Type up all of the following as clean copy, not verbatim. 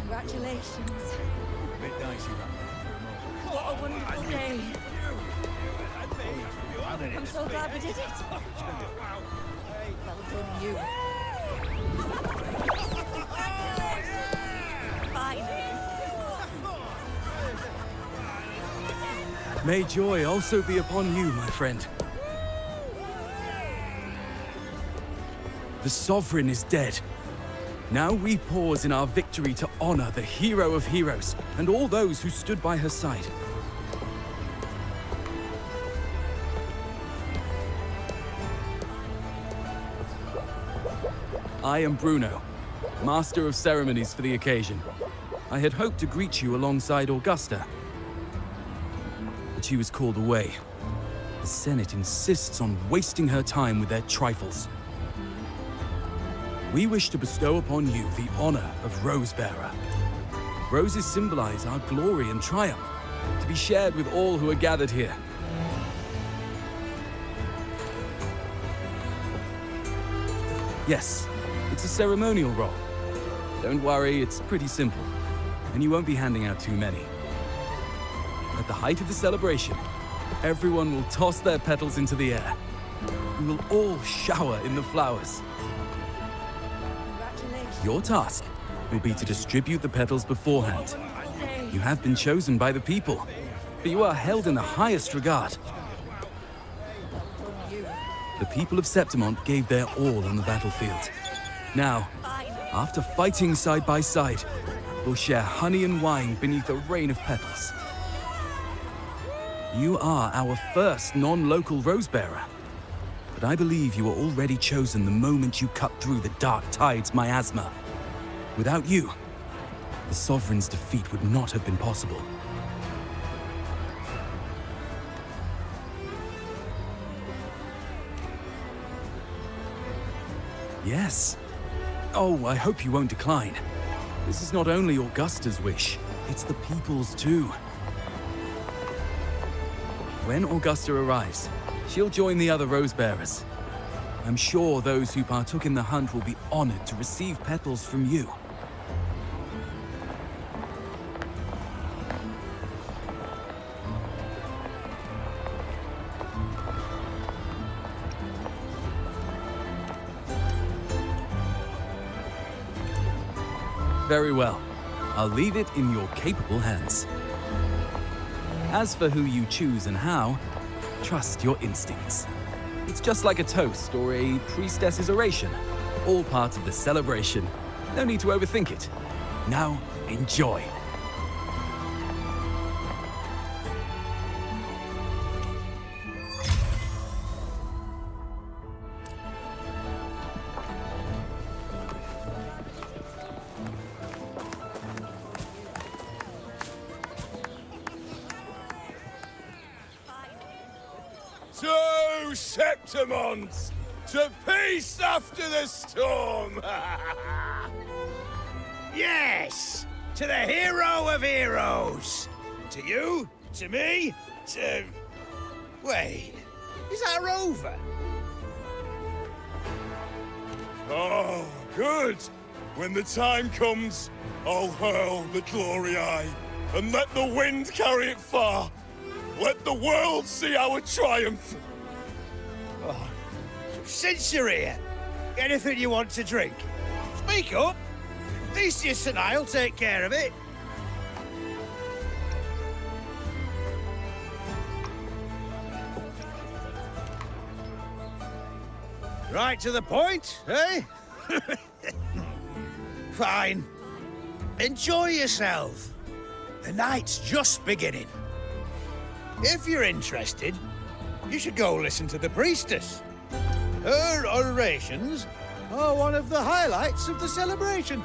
Congratulations. A bit dicey that one for a moment. What a wonderful day. I'm so glad we did it. Well done, you. Finally. May joy also be upon you, my friend. The Sovereign is dead. Now we pause in our victory to honor the hero of heroes and all those who stood by her side. I am Bruno, Master of Ceremonies for the occasion. I had hoped to greet you alongside Augusta, but she was called away. The Senate insists on wasting her time with their trifles. We wish to bestow upon you the honor of Rosebearer. Roses symbolize our glory and triumph, to be shared with all who are gathered here. Yes, it's a ceremonial role. Don't worry, it's pretty simple, and you won't be handing out too many. At the height of the celebration, everyone will toss their petals into the air. We will all shower in the flowers. Your task will be to distribute the petals beforehand. You have been chosen by the people, but you are held in the highest regard. The people of Septimont gave their all on the battlefield. Now, after fighting side by side, we'll share honey and wine beneath a rain of petals. You are our first non-local Rosebearer, but I believe you were already chosen the moment you cut through the dark tide's miasma. Without you, the Sovereign's defeat would not have been possible. Yes. Oh, I hope you won't decline. This is not only Augusta's wish, it's the people's too. When Augusta arrives, she'll join the other Rosebearers. I'm sure those who partook in the hunt will be honored to receive petals from you. Very well. I'll leave it in your capable hands. As for who you choose and how, trust your instincts. It's just like a toast or a priestess's oration, all part of the celebration. No need to overthink it. Now, enjoy. To Septimont! To peace after the storm! Yes! To the hero of heroes! To you, to me, to... Wait, is that Rover? Oh, good! When the time comes, I'll hurl the glory eye, and let the wind carry it far. Let the world see our triumph! Oh, since you're here, anything you want to drink? Speak up! Theseus and I'll take care of it. Right to the point, eh? Fine. Enjoy yourself. The night's just beginning. If you're interested, you should go listen to the priestess. Her orations are one of the highlights of the celebration.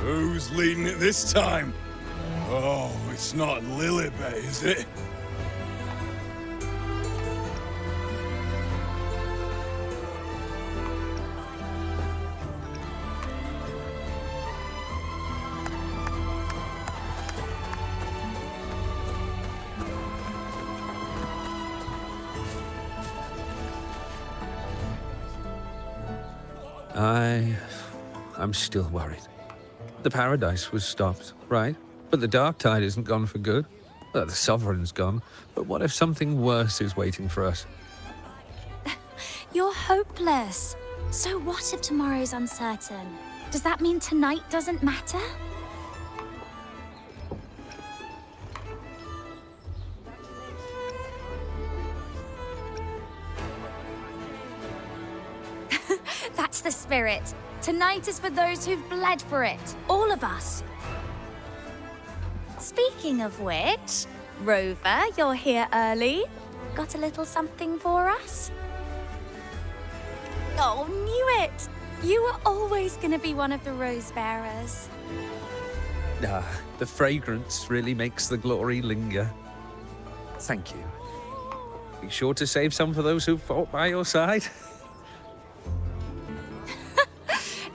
Who's leading it this time? Oh, it's not Lilibet, is it? I'm still worried. The paradise was stopped, right? But the dark tide isn't gone for good. The sovereign's gone. But what if something worse is waiting for us? You're hopeless. So what if tomorrow's uncertain? Does that mean tonight doesn't matter? That's the spirit. Tonight is for those who've bled for it. All of us. Speaking of which, Rover, you're here early. Got a little something for us? Oh, knew it! You were always gonna be one of the rose bearers. The fragrance really makes the glory linger. Thank you. Be sure to save some for those who fought by your side.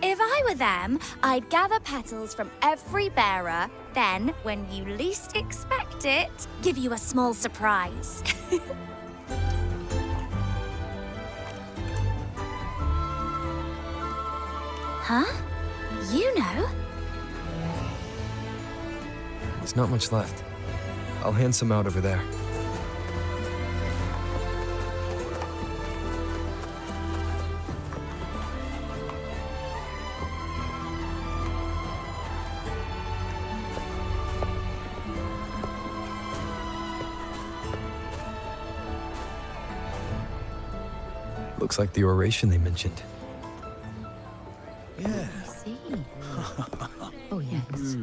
If I were them, I'd gather petals from every bearer, then, when you least expect it, give you a small surprise. Huh? You know? There's not much left. I'll hand some out over there. Looks like the oration they mentioned. Yeah. See. Oh, yes.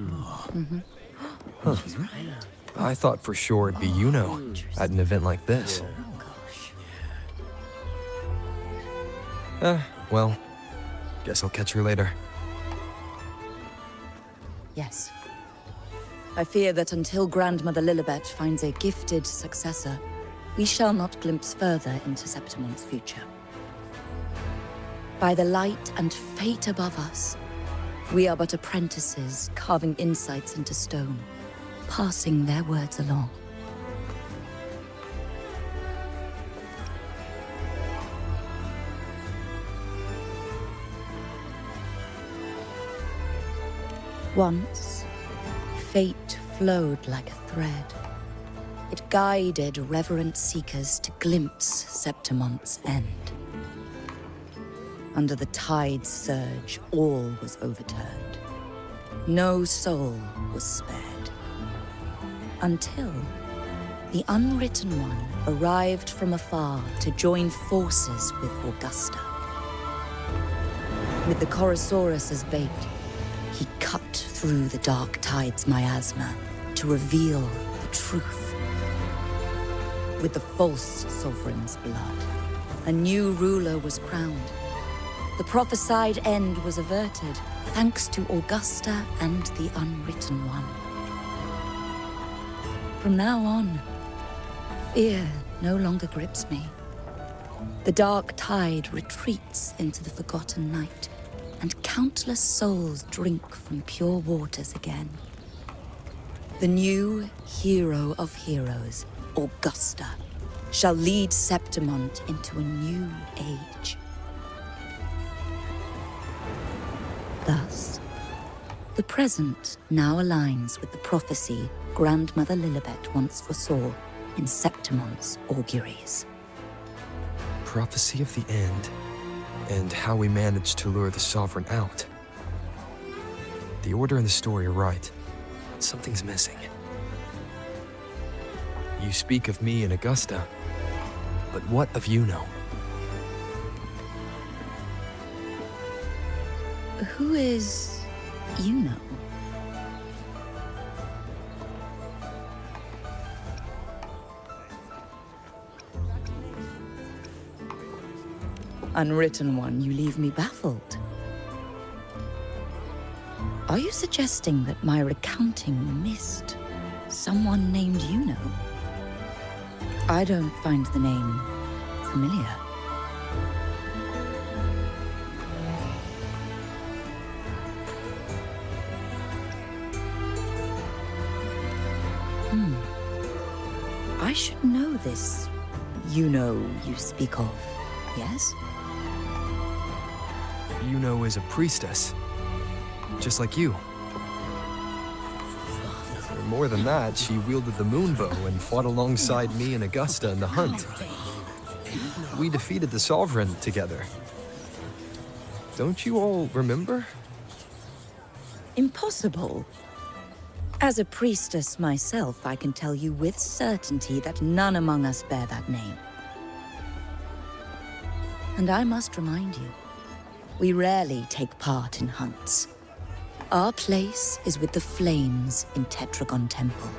I thought for sure it'd be at an event like this. Well, guess I'll catch her later. Yes. I fear that until Grandmother Lilibet finds a gifted successor, we shall not glimpse further into Septimon's future. By the light and fate above us, we are but apprentices carving insights into stone, passing their words along. Once, fate flowed like a thread. It guided reverent seekers to glimpse Septimon's end. Under the tide's surge, all was overturned. No soul was spared. Until the Unwritten One arrived from afar to join forces with Augusta. With the Chorosaurus as bait, he cut through the dark tide's miasma to reveal the truth. With the false sovereign's blood, a new ruler was crowned. The prophesied end was averted, thanks to Augusta and the Unwritten One. From now on, fear no longer grips me. The dark tide retreats into the forgotten night, and countless souls drink from pure waters again. The new hero of heroes, Augusta, shall lead Septimont into a new age. Thus, the present now aligns with the prophecy Grandmother Lilibet once foresaw in Septimont's auguries. Prophecy of the end, and how we managed to lure the Sovereign out. The order and the story are right, but something's missing. You speak of me and Augusta, but what of Yuno? Who is Yuno? Unwritten One, you leave me baffled. Are you suggesting that my recounting missed someone named Yuno? I don't find the name familiar. I should know this Yuno you speak of, yes? Yuno is a priestess, just like you. More than that, she wielded the moonbow and fought alongside me and Augusta in the hunt. We defeated the Sovereign together. Don't you all remember? Impossible. As a priestess myself, I can tell you with certainty that none among us bear that name. And I must remind you, we rarely take part in hunts. Our place is with the flames in Tetragon Temple.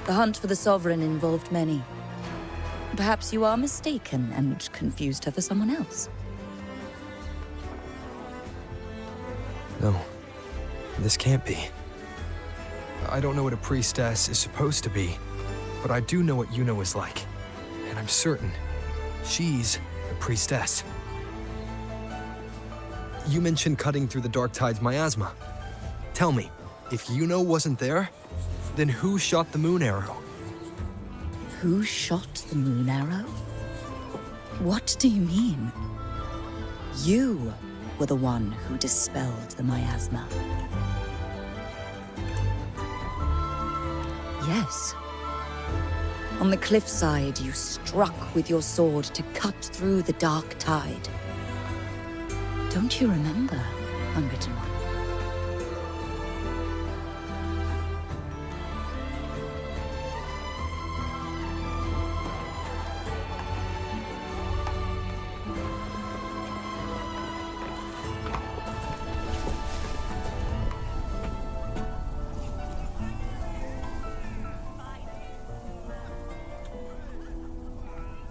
The hunt for the Sovereign involved many. Perhaps you are mistaken and confused her for someone else. No, this can't be. I don't know what a priestess is supposed to be, but I do know what Yuno is like. And I'm certain she's a priestess. You mentioned cutting through the Dark Tide's miasma. Tell me, if Yuno wasn't there, then who shot the moon arrow? Who shot the moon arrow? What do you mean? You were the one who dispelled the miasma. Yes. On the cliffside, you struck with your sword to cut through the Dark Tide. Don't you remember, Unwritten One?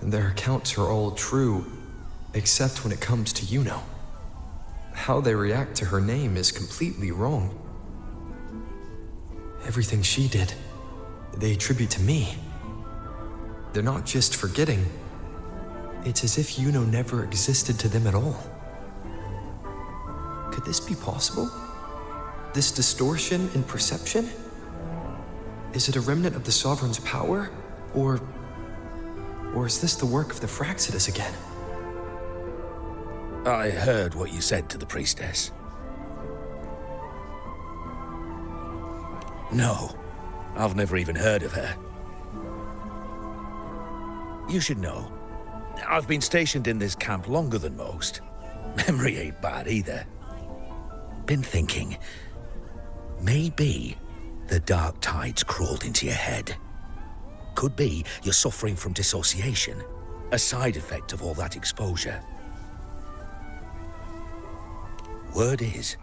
Their accounts are all true, except when it comes to Yuno. How they react to her name is completely wrong. Everything she did, they attribute to me. They're not just forgetting. It's as if Yuno never existed to them at all. Could this be possible? This distortion in perception? Is it a remnant of the Sovereign's power? Or is this the work of the Fraxidas again? I heard what you said to the priestess. No, I've never even heard of her. You should know, I've been stationed in this camp longer than most. Memory ain't bad either. Been thinking, maybe the Dark Tide's crawled into your head. Could be you're suffering from dissociation, a side effect of all that exposure. Word is,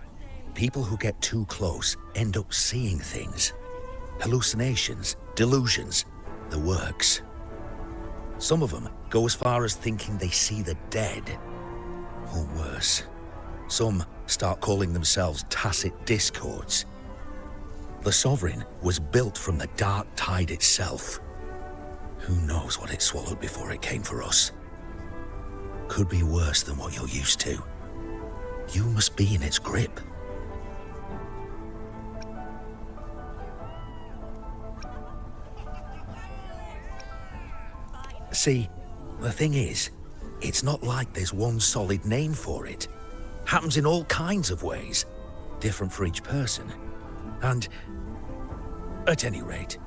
people who get too close end up seeing things. Hallucinations, delusions, the works. Some of them go as far as thinking they see the dead. Or worse, some start calling themselves tacit discords. The Sovereign was built from the Dark Tide itself. Who knows what it swallowed before it came for us? Could be worse than what you're used to. You must be in its grip. See, the thing is, it's not like there's one solid name for it. Happens in all kinds of ways, different for each person. And, at any rate,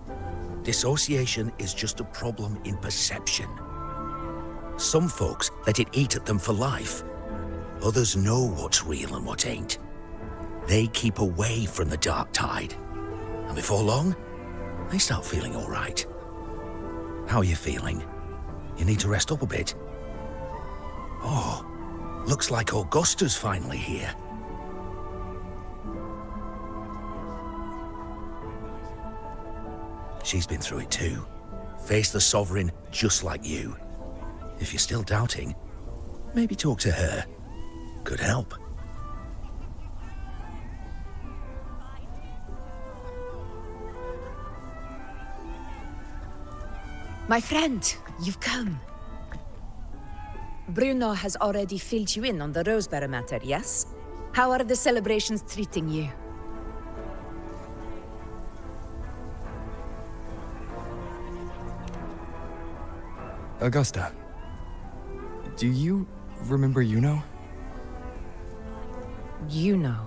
dissociation is just a problem in perception. Some folks let it eat at them for life. Others know what's real and what ain't. They keep away from the Dark Tide. And before long, they start feeling all right. How are you feeling? You need to rest up a bit. Oh, looks like Augusta's finally here. She's been through it too. Faced the Sovereign just like you. If you're still doubting, maybe talk to her. Could help. My friend, you've come. Bruno has already filled you in on the Rosebearer matter, yes? How are the celebrations treating you? Augusta, do you remember Yuno? You know.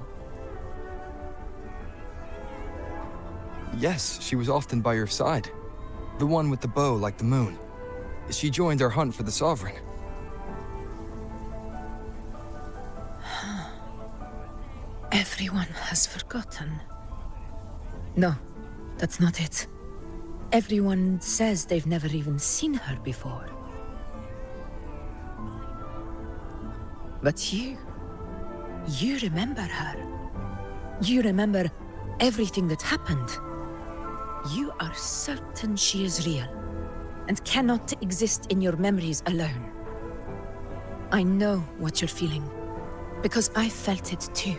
Yes, she was often by your side. The one with the bow like the moon. She joined our hunt for the Sovereign. Everyone has forgotten. No, that's not it. Everyone says they've never even seen her before. But you remember her. You remember everything that happened. You are certain she is real and cannot exist in your memories alone. I know what you're feeling, because I felt it too.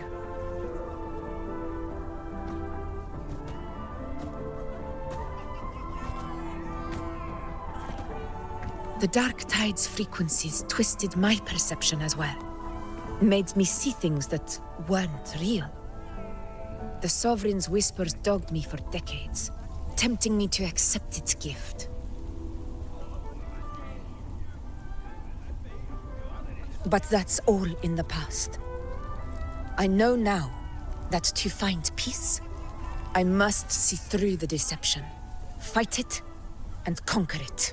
The Dark Tide's frequencies twisted my perception as well. Made me see things that weren't real. The Sovereign's whispers dogged me for decades, tempting me to accept its gift. But that's all in the past. I know now that to find peace, I must see through the deception, fight it, and conquer it.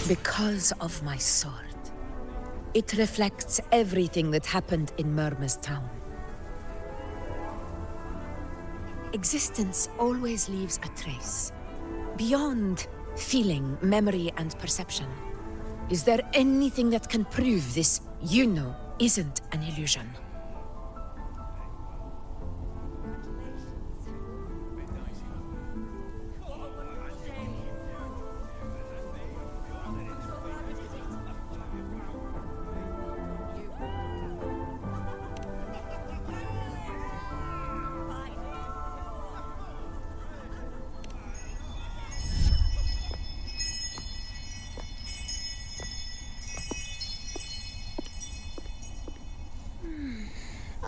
Because of my sword. It reflects everything that happened in Murma's town. Existence always leaves a trace. Beyond feeling, memory, and perception. Is there anything that can prove this, you know, isn't an illusion?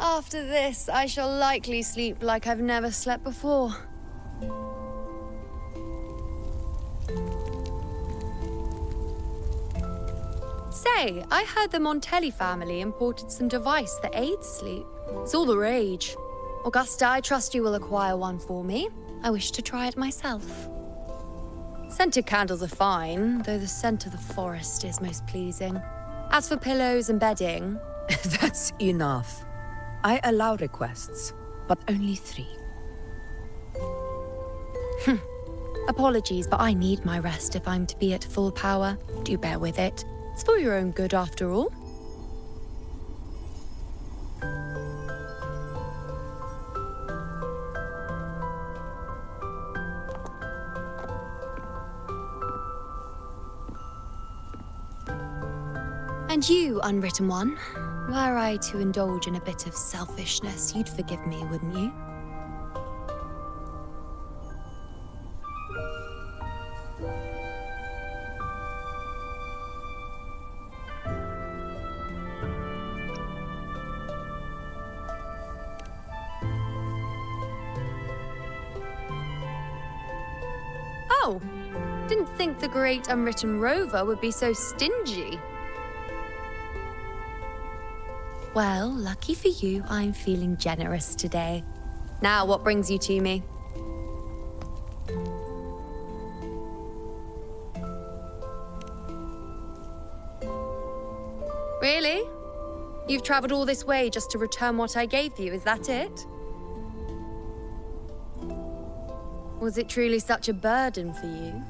After this, I shall likely sleep like I've never slept before. Say, I heard the Montelli family imported some device that aids sleep. It's all the rage. Augusta, I trust you will acquire one for me. I wish to try it myself. Scented candles are fine, though the scent of the forest is most pleasing. As for pillows and bedding... That's enough. I allow requests, but only 3. Apologies, but I need my rest if I'm to be at full power. Do bear with it. It's for your own good, after all. And you, Unwritten One, were I to indulge in a bit of selfishness, you'd forgive me, wouldn't you? Oh, didn't think the great Unwritten Rover would be so stingy. Well, lucky for you, I'm feeling generous today. Now, what brings you to me? Really? You've traveled all this way just to return what I gave you, is that it? Was it truly such a burden for you?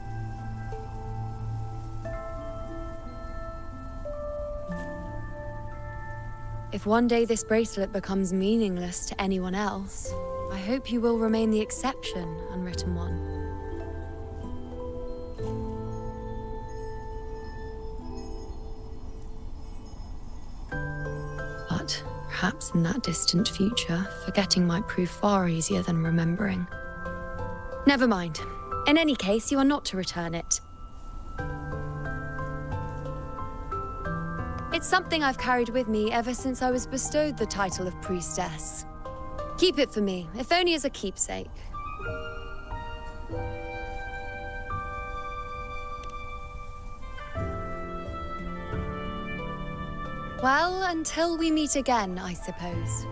If one day this bracelet becomes meaningless to anyone else, I hope you will remain the exception, Unwritten One. But perhaps in that distant future, forgetting might prove far easier than remembering. Never mind. In any case, you are not to return it. It's something I've carried with me ever since I was bestowed the title of priestess. Keep it for me, if only as a keepsake. Well, until we meet again, I suppose.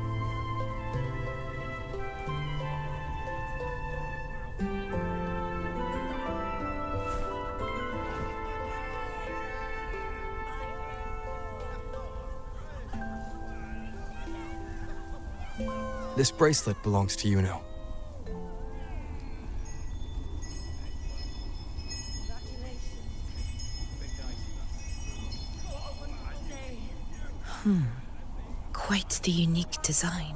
This bracelet belongs to Yuno. Quite the unique design.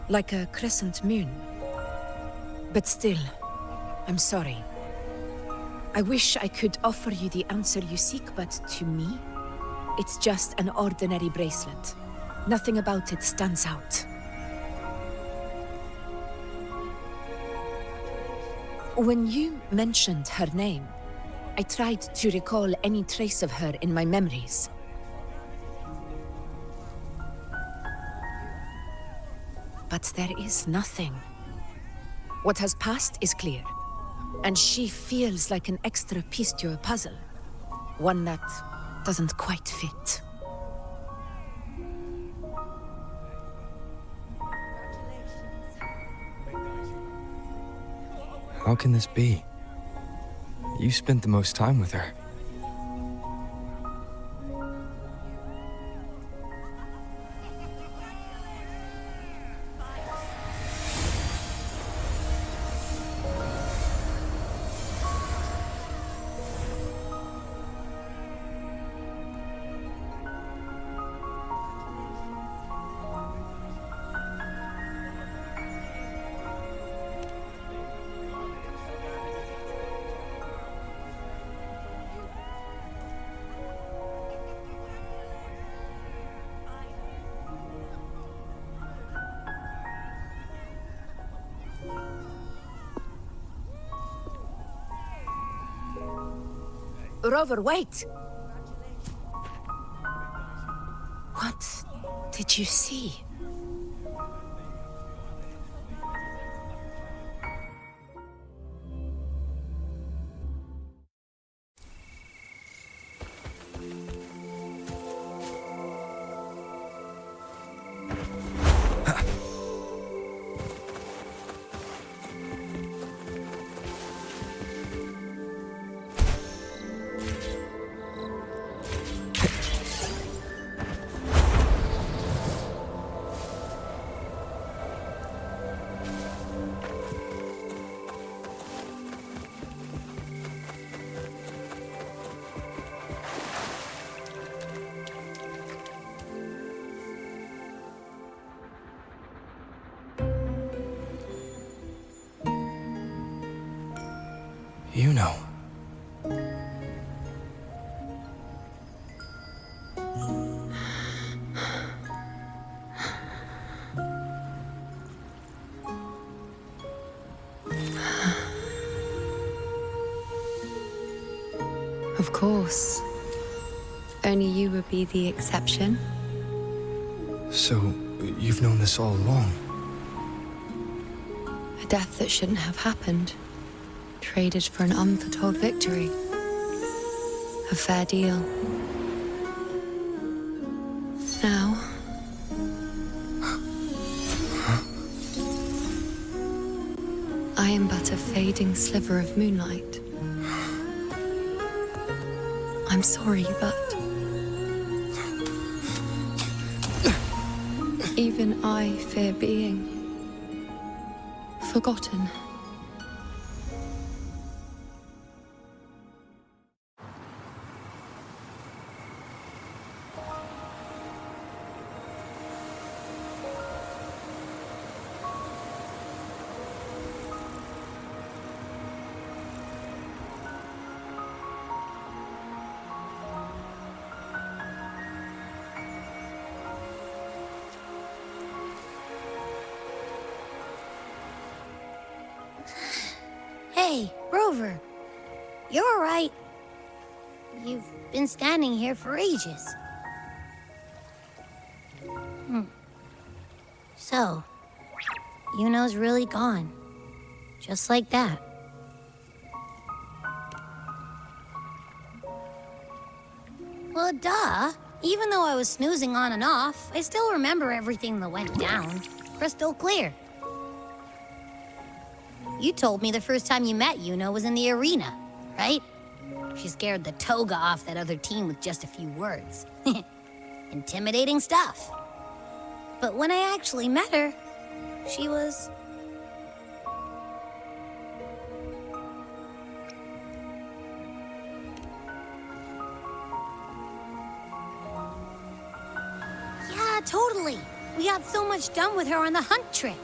Like a crescent moon. But still, I'm sorry. I wish I could offer you the answer you seek, but to me, it's just an ordinary bracelet. Nothing about it stands out. When you mentioned her name, I tried to recall any trace of her in my memories. But there is nothing. What has passed is clear, and she feels like an extra piece to a puzzle. One that doesn't quite fit. How can this be? You spent the most time with her. Rover, wait! What did you see? Yuno. Of course. Only you would be the exception. So, you've known this all along? A death that shouldn't have happened. Traded for an unforetold victory. A fair deal. Now... I am but a fading sliver of moonlight. I'm sorry, but... even I fear being... forgotten. Hey, Rover. You're all right. You've been standing here for ages. So, Yuno's really gone. Just like that. Well, duh. Even though I was snoozing on and off, I still remember everything that went down. Crystal clear. You told me the first time you met Yuno was in the arena, right? She scared the toga off that other team with just a few words. Intimidating stuff. But when I actually met her, she was... Yeah, totally. We got so much done with her on the hunt trip.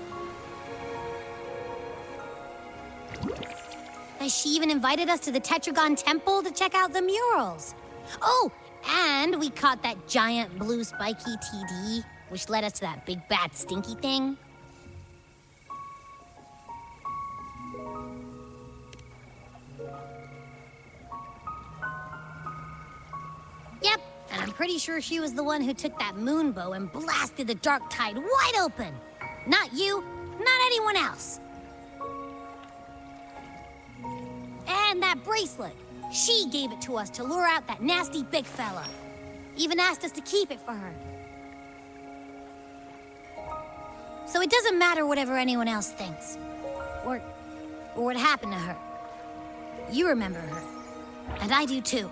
She even invited us to the Tetragon Temple to check out the murals. Oh, and we caught that giant blue spiky TD, which led us to that big bad stinky thing. Yep, and I'm pretty sure she was the one who took that moon bow and blasted the dark tide wide open. Not you, not anyone else. And that bracelet. She gave it to us to lure out that nasty big fella. Even asked us to keep it for her. So it doesn't matter whatever anyone else thinks. Or what happened to her. You remember her. And I do too.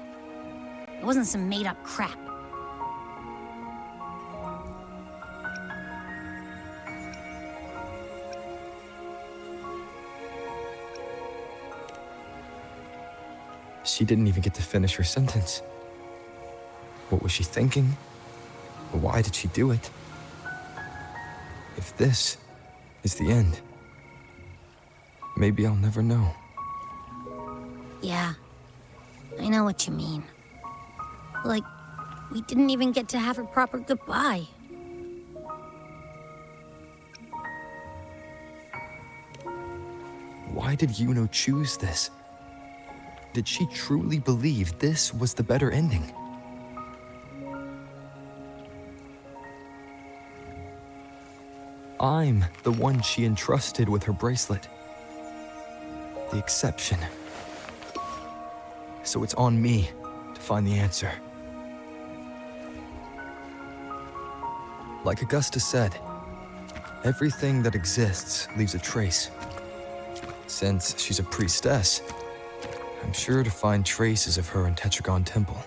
It wasn't some made-up crap. She didn't even get to finish her sentence. What was she thinking? Why did she do it? If this is the end, maybe I'll never know. Yeah, I know what you mean. Like, we didn't even get to have a proper goodbye. Why did Yuno choose this? Did she truly believe this was the better ending? I'm the one she entrusted with her bracelet. The exception. So it's on me to find the answer. Like Augusta said, everything that exists leaves a trace. Since she's a priestess, I'm sure to find traces of her in Tetragon Temple.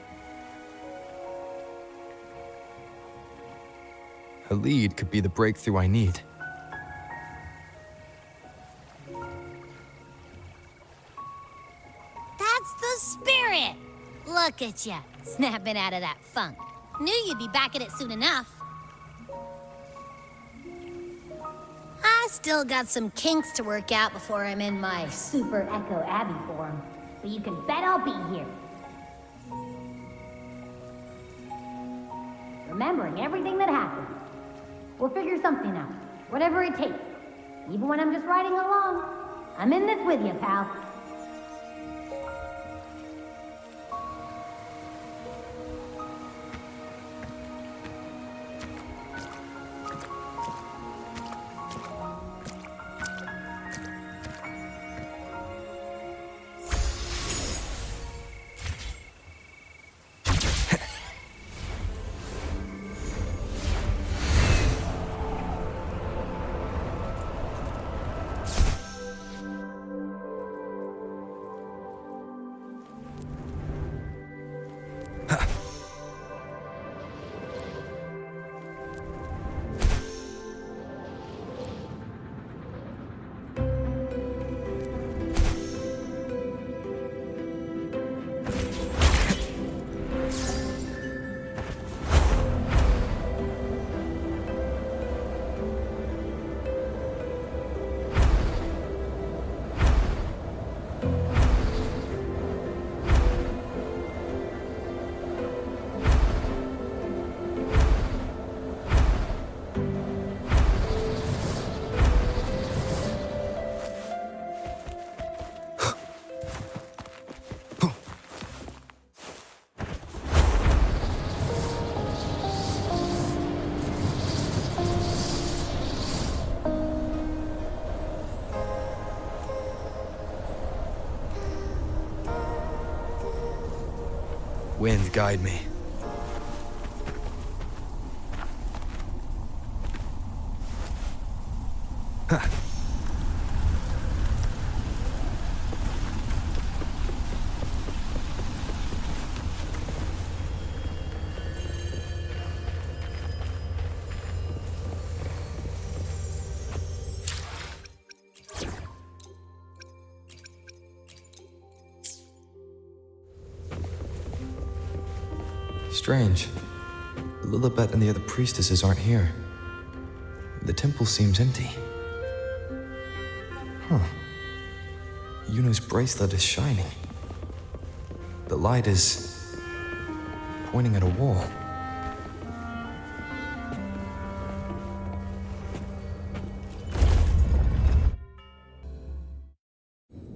Her lead could be the breakthrough I need. That's the spirit! Look at ya, snapping out of that funk. Knew you'd be back at it soon enough. I still got some kinks to work out before I'm in my Super Echo Abbey form. But you can bet I'll be here. Remembering everything that happened. We'll figure something out. Whatever it takes. Even when I'm just riding along. I'm in this with you, pal. Wind, guide me. Strange. Lilibet and the other priestesses aren't here. The temple seems empty. Huh. Yuno's bracelet is shining. The light is pointing at a wall.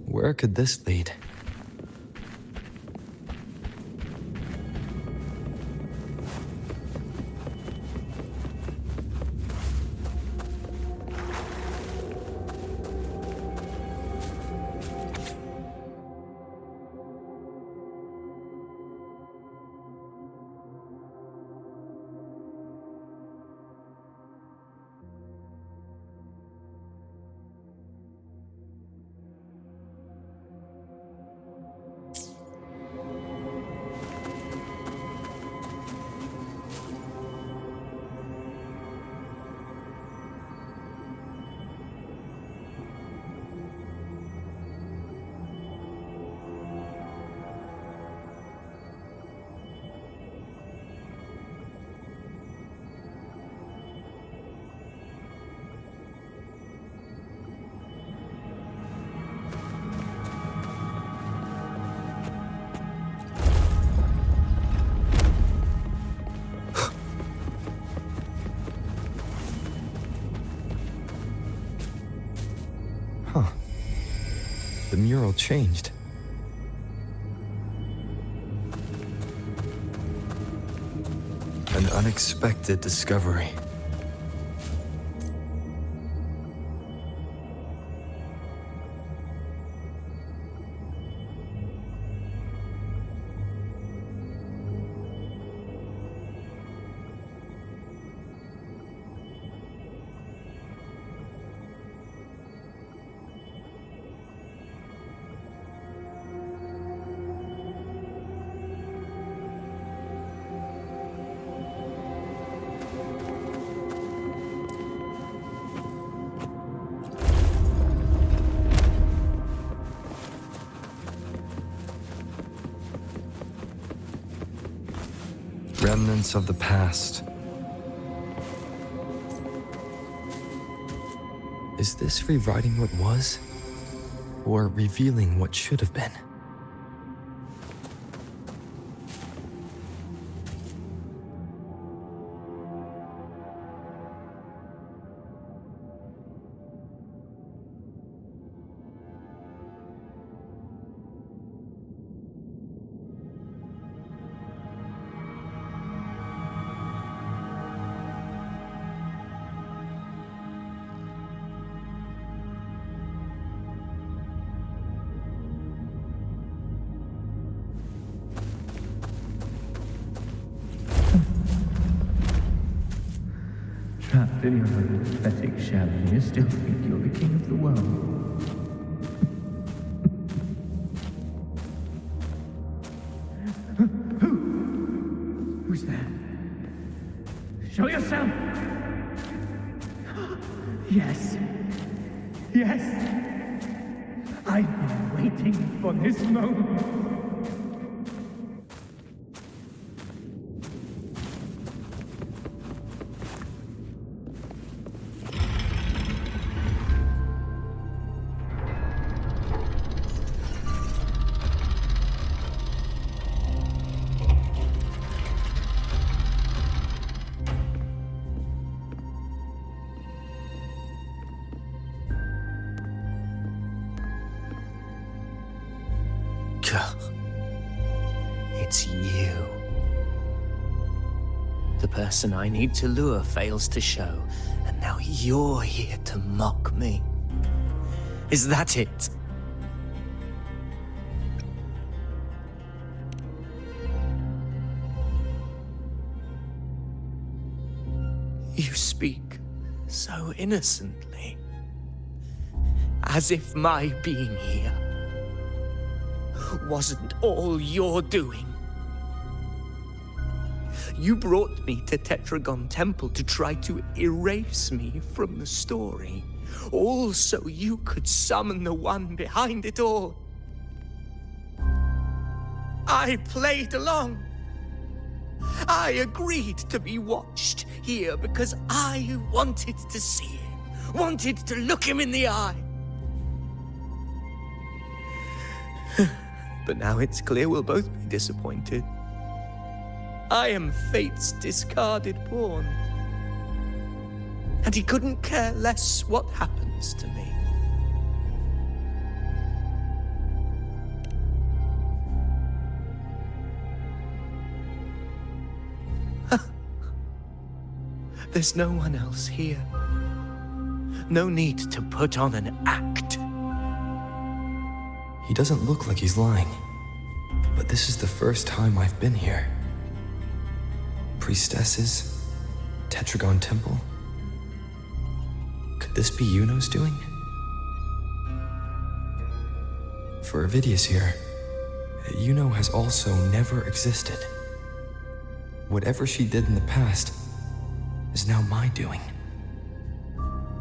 Where could this lead? The mural changed. An unexpected discovery. Remnants of the past. Is this rewriting what was? Or revealing what should have been? Trapped in your own pathetic shell, and you still think you're the king of the world. Who's there? Show yourself! Yes. Yes. I've been waiting for this moment. It's you. The person I need to lure fails to show, and now you're here to mock me. Is that it? You speak so innocently. As if my being here wasn't all your doing. You brought me to Tetragon Temple to try to erase me from the story, all so you could summon the one behind it all. I played along. I agreed to be watched here because I wanted to see him, wanted to look him in the eye. But now it's clear we'll both be disappointed. I am fate's discarded pawn. And he couldn't care less what happens to me. There's no one else here. No need to put on an act. He doesn't look like he's lying. But this is the first time I've been here. Priestesses? Tetragon Temple? Could this be Yuno's doing? For Avidius here, Yuno has also never existed. Whatever she did in the past is now my doing.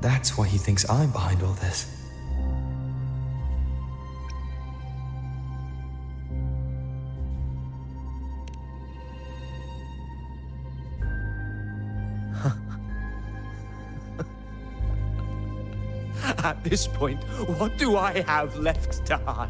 That's why he thinks I'm behind all this. At this point, what do I have left to hide?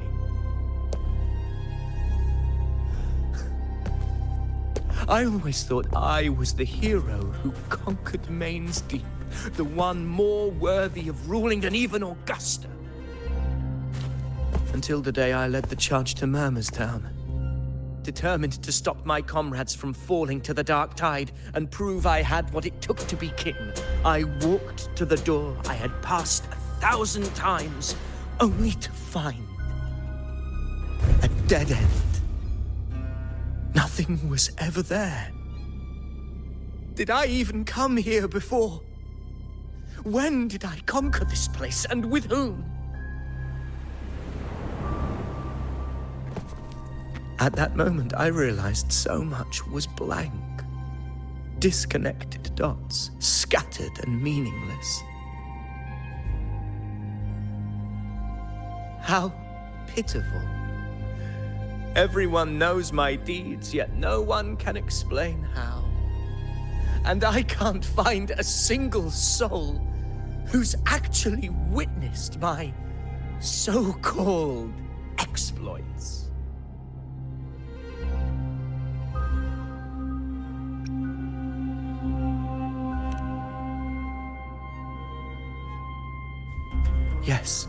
I always thought I was the hero who conquered Main's Deep, the one more worthy of ruling than even Augusta. Until the day I led the charge to Murmur's Town. Determined to stop my comrades from falling to the dark tide and prove I had what it took to be king, I walked to the door I had passed 1,000 times, only to find a dead end. Nothing was ever there. Did I even come here before? When did I conquer this place, and with whom? At that moment, I realized so much was blank. Disconnected dots, scattered and meaningless. How pitiful. Everyone knows my deeds, yet no one can explain how. And I can't find a single soul who's actually witnessed my so-called exploits. Yes.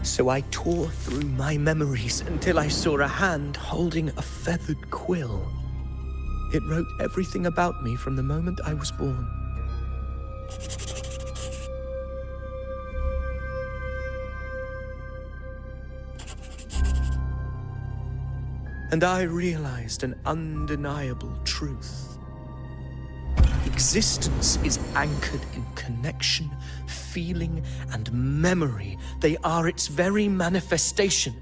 So I tore through my memories until I saw a hand holding a feathered quill. It wrote everything about me from the moment I was born. And I realized an undeniable truth. Existence is anchored in connection, feeling, and memory. They are its very manifestation.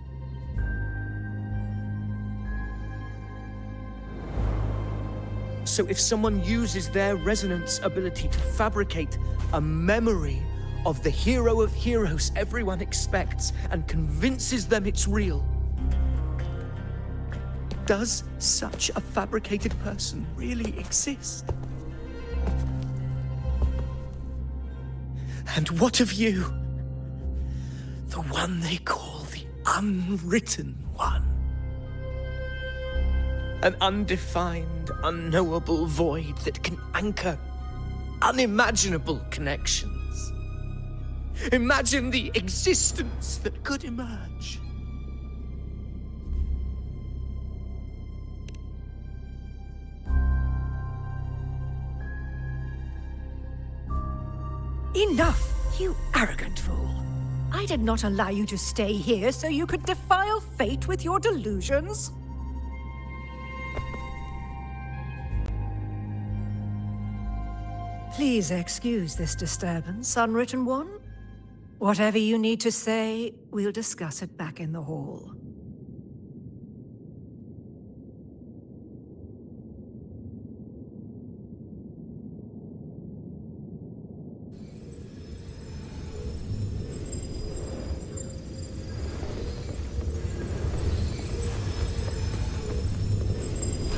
So if someone uses their resonance ability to fabricate a memory of the hero of heroes everyone expects and convinces them it's real, does such a fabricated person really exist? And what of you? The one they call the Unwritten One. An undefined, unknowable void that can anchor unimaginable connections. Imagine the existence that could emerge. Enough, you arrogant fool. I did not allow you to stay here so you could defile fate with your delusions. Please excuse this disturbance, Unwritten One. Whatever you need to say, we'll discuss it back in the hall.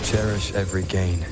Cherish every gain.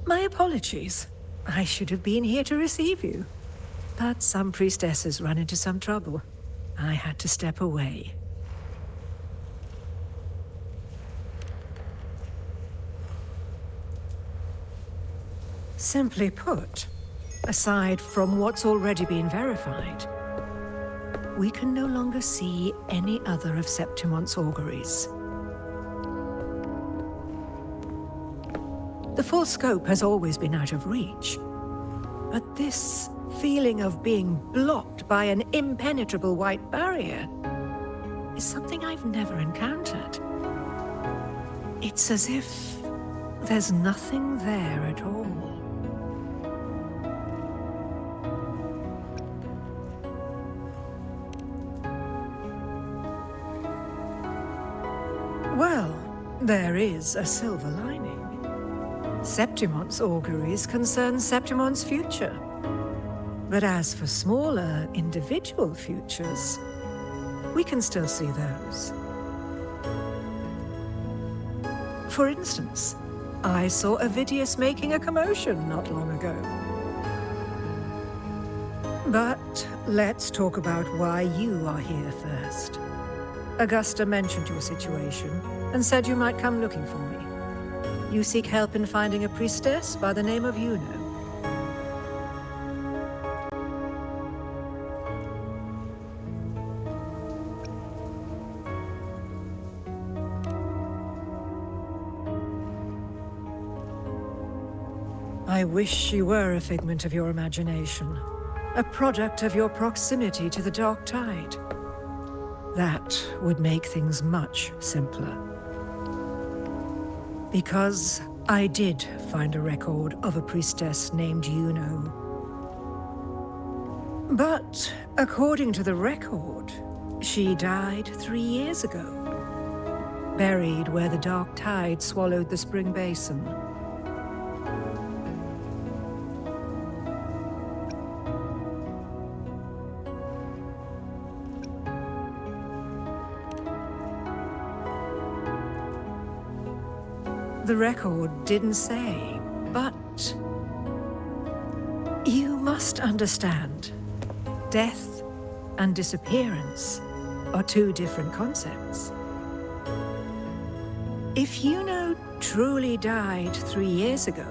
My apologies. I should have been here to receive you. But some priestesses run into some trouble. I had to step away. Simply put, aside from what's already been verified, we can no longer see any other of Septimon's auguries. The full scope has always been out of reach, but this feeling of being blocked by an impenetrable white barrier is something I've never encountered. It's as if there's nothing there at all. Well, there is a silver lining. Septimon's auguries concern Septimon's future. But as for smaller, individual futures, we can still see those. For instance, I saw Avidius making a commotion not long ago. But let's talk about why you are here first. Augusta mentioned your situation and said you might come looking for me. You seek help in finding a priestess by the name of Yuno. I wish she were a figment of your imagination, a product of your proximity to the Dark Tide. That would make things much simpler. Because I did find a record of a priestess named Yuno. But according to the record, she died 3 years ago, buried where the Dark Tide swallowed the Spring Basin. The record didn't say, but you must understand, death and disappearance are two different concepts. If Yuno truly died 3 years ago,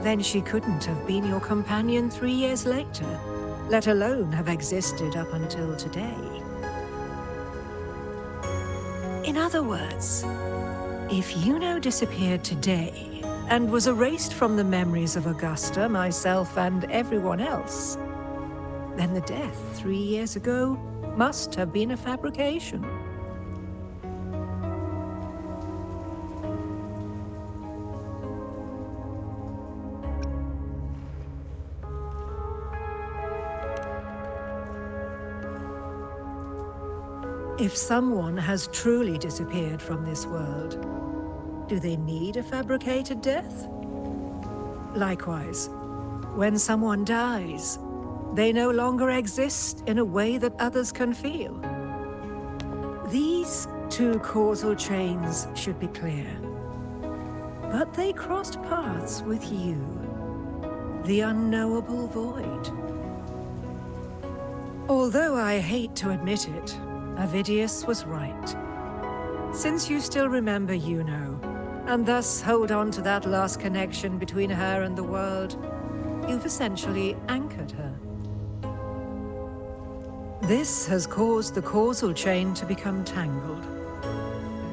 then she couldn't have been your companion 3 years later, let alone have existed up until today. In other words, if Yuno disappeared today and was erased from the memories of Augusta, myself, and everyone else, then the death 3 years ago must have been a fabrication. If someone has truly disappeared from this world, do they need a fabricated death? Likewise, when someone dies, they no longer exist in a way that others can feel. These two causal chains should be clear. But they crossed paths with you, the unknowable void. Although I hate to admit it, Avidius was right. Since you still remember Yuno, and thus hold on to that last connection between her and the world, you've essentially anchored her. This has caused the causal chain to become tangled.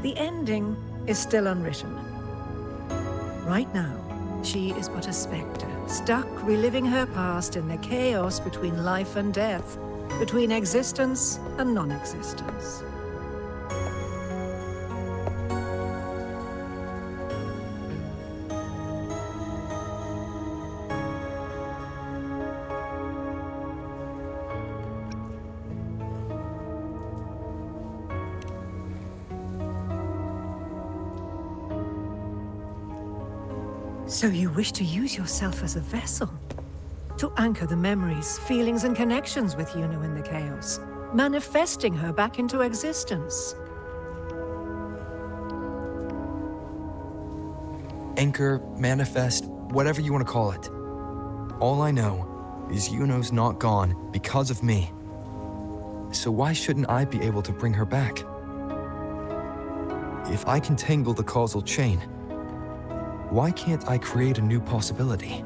The ending is still unwritten. Right now, she is but a spectre, stuck reliving her past in the chaos between life and death, between existence and non-existence. So you wish to use yourself as a vessel? To anchor the memories, feelings, and connections with Yuno in the chaos, manifesting her back into existence. Anchor, manifest, whatever you want to call it. All I know is Yuno's not gone because of me. So why shouldn't I be able to bring her back? If I can tangle the causal chain, why can't I create a new possibility?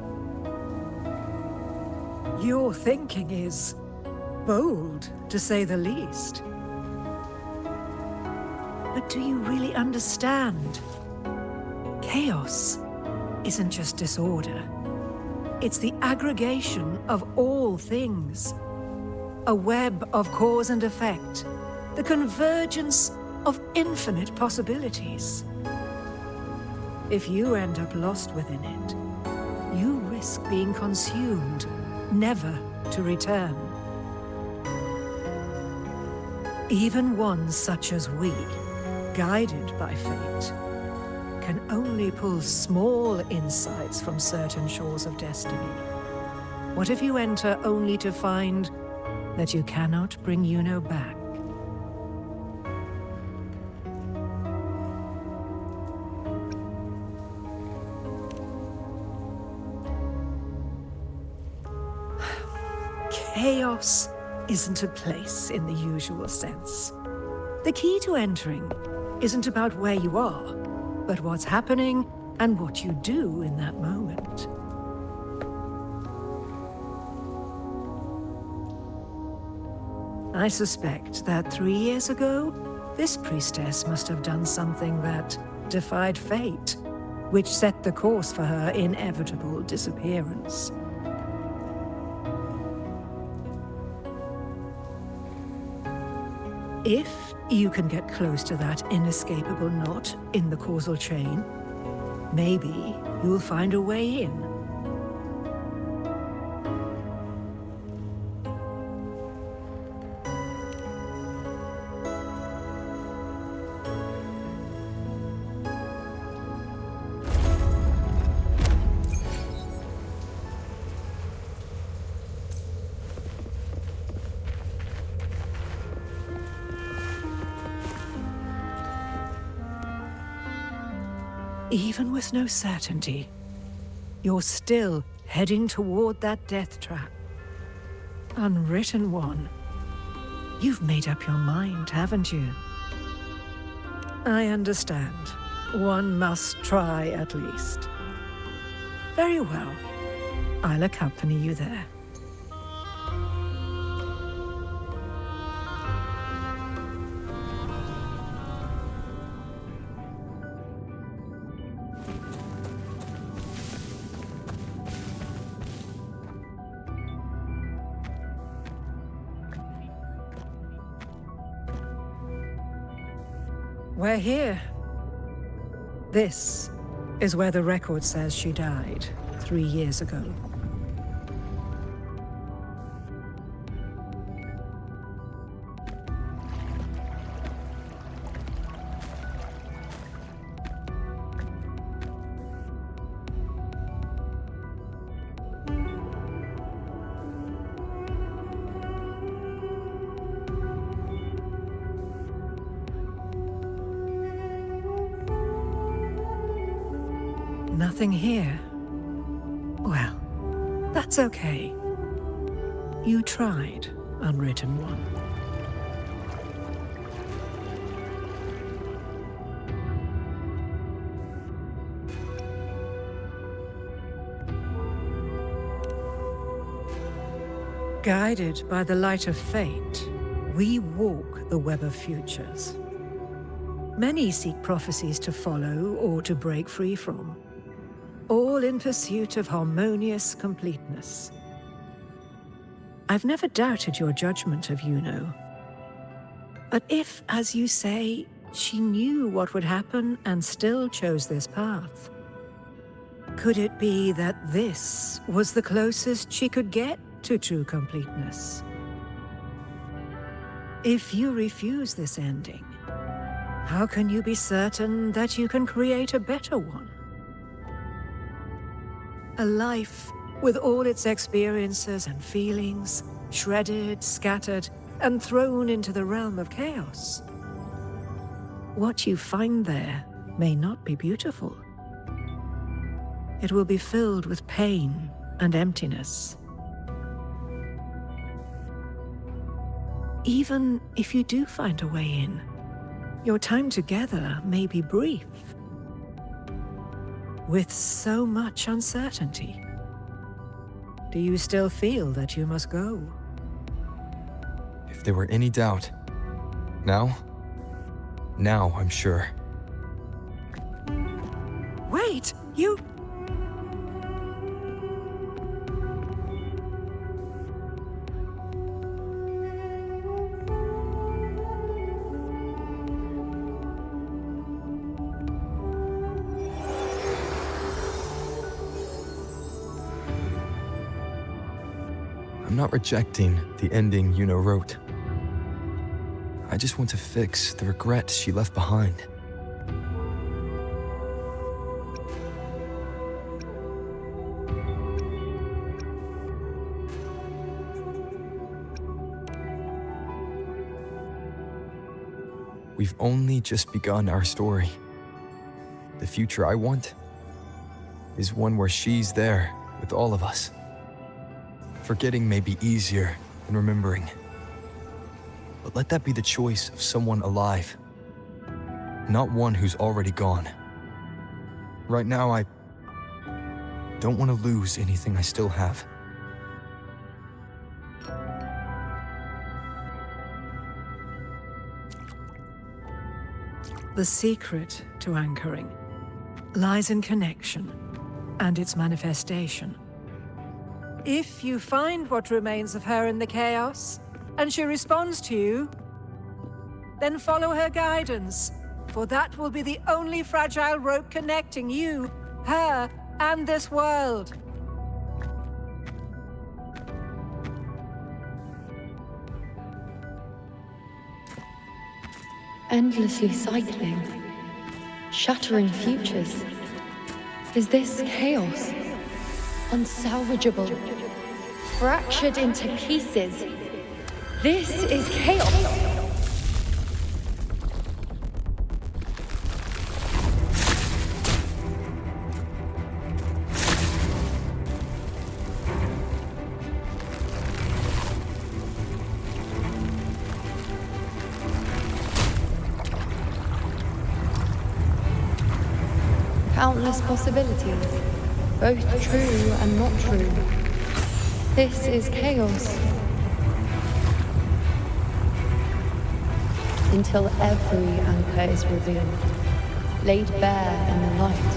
Your thinking is bold, to say the least. But do you really understand? Chaos isn't just disorder. It's the aggregation of all things. A web of cause and effect. The convergence of infinite possibilities. If you end up lost within it, you risk being consumed, never to return. Even one such as we, guided by fate, can only pull small insights from certain shores of destiny. What if you enter only to find that you cannot bring Yuno back? Chaos isn't a place in the usual sense. The key to entering isn't about where you are, but what's happening and what you do in that moment. I suspect that 3 years ago, this priestess must have done something that defied fate, which set the course for her inevitable disappearance. If you can get close to that inescapable knot in the causal chain, maybe you'll find a way in. Even with no certainty, you're still heading toward that death trap. Unwritten one. You've made up your mind, haven't you? I understand. One must try at least. Very well. I'll accompany you there. We're here. This is where the record says she died 3 years ago. Nothing here. Well, that's okay. You tried, Unwritten One. Guided by the light of fate, we walk the web of futures. Many seek prophecies to follow or to break free from, all in pursuit of harmonious completeness. I've never doubted your judgment of Yuno. But if, as you say, she knew what would happen and still chose this path, could it be that this was the closest she could get to true completeness? If you refuse this ending, how can you be certain that you can create a better one? A life with all its experiences and feelings, shredded, scattered, and thrown into the realm of chaos. What you find there may not be beautiful. It will be filled with pain and emptiness. Even if you do find a way in, your time together may be brief. With so much uncertainty, do you still feel that you must go? If there were any doubt, now I'm sure. Wait, you... I'm not rejecting the ending Yuno wrote. I just want to fix the regrets she left behind. We've only just begun our story. The future I want is one where she's there with all of us. Forgetting may be easier than remembering. But let that be the choice of someone alive, not one who's already gone. Right now, I don't want to lose anything I still have. The secret to anchoring lies in connection and its manifestation. If you find what remains of her in the chaos, and she responds to you, then follow her guidance, for that will be the only fragile rope connecting you, her, and this world. Endlessly cycling, shattering futures. Is this chaos? Unsalvageable, fractured into pieces. This is chaos. Countless possibilities. both true and not true. This is chaos. Until every anchor is revealed, laid bare in the light.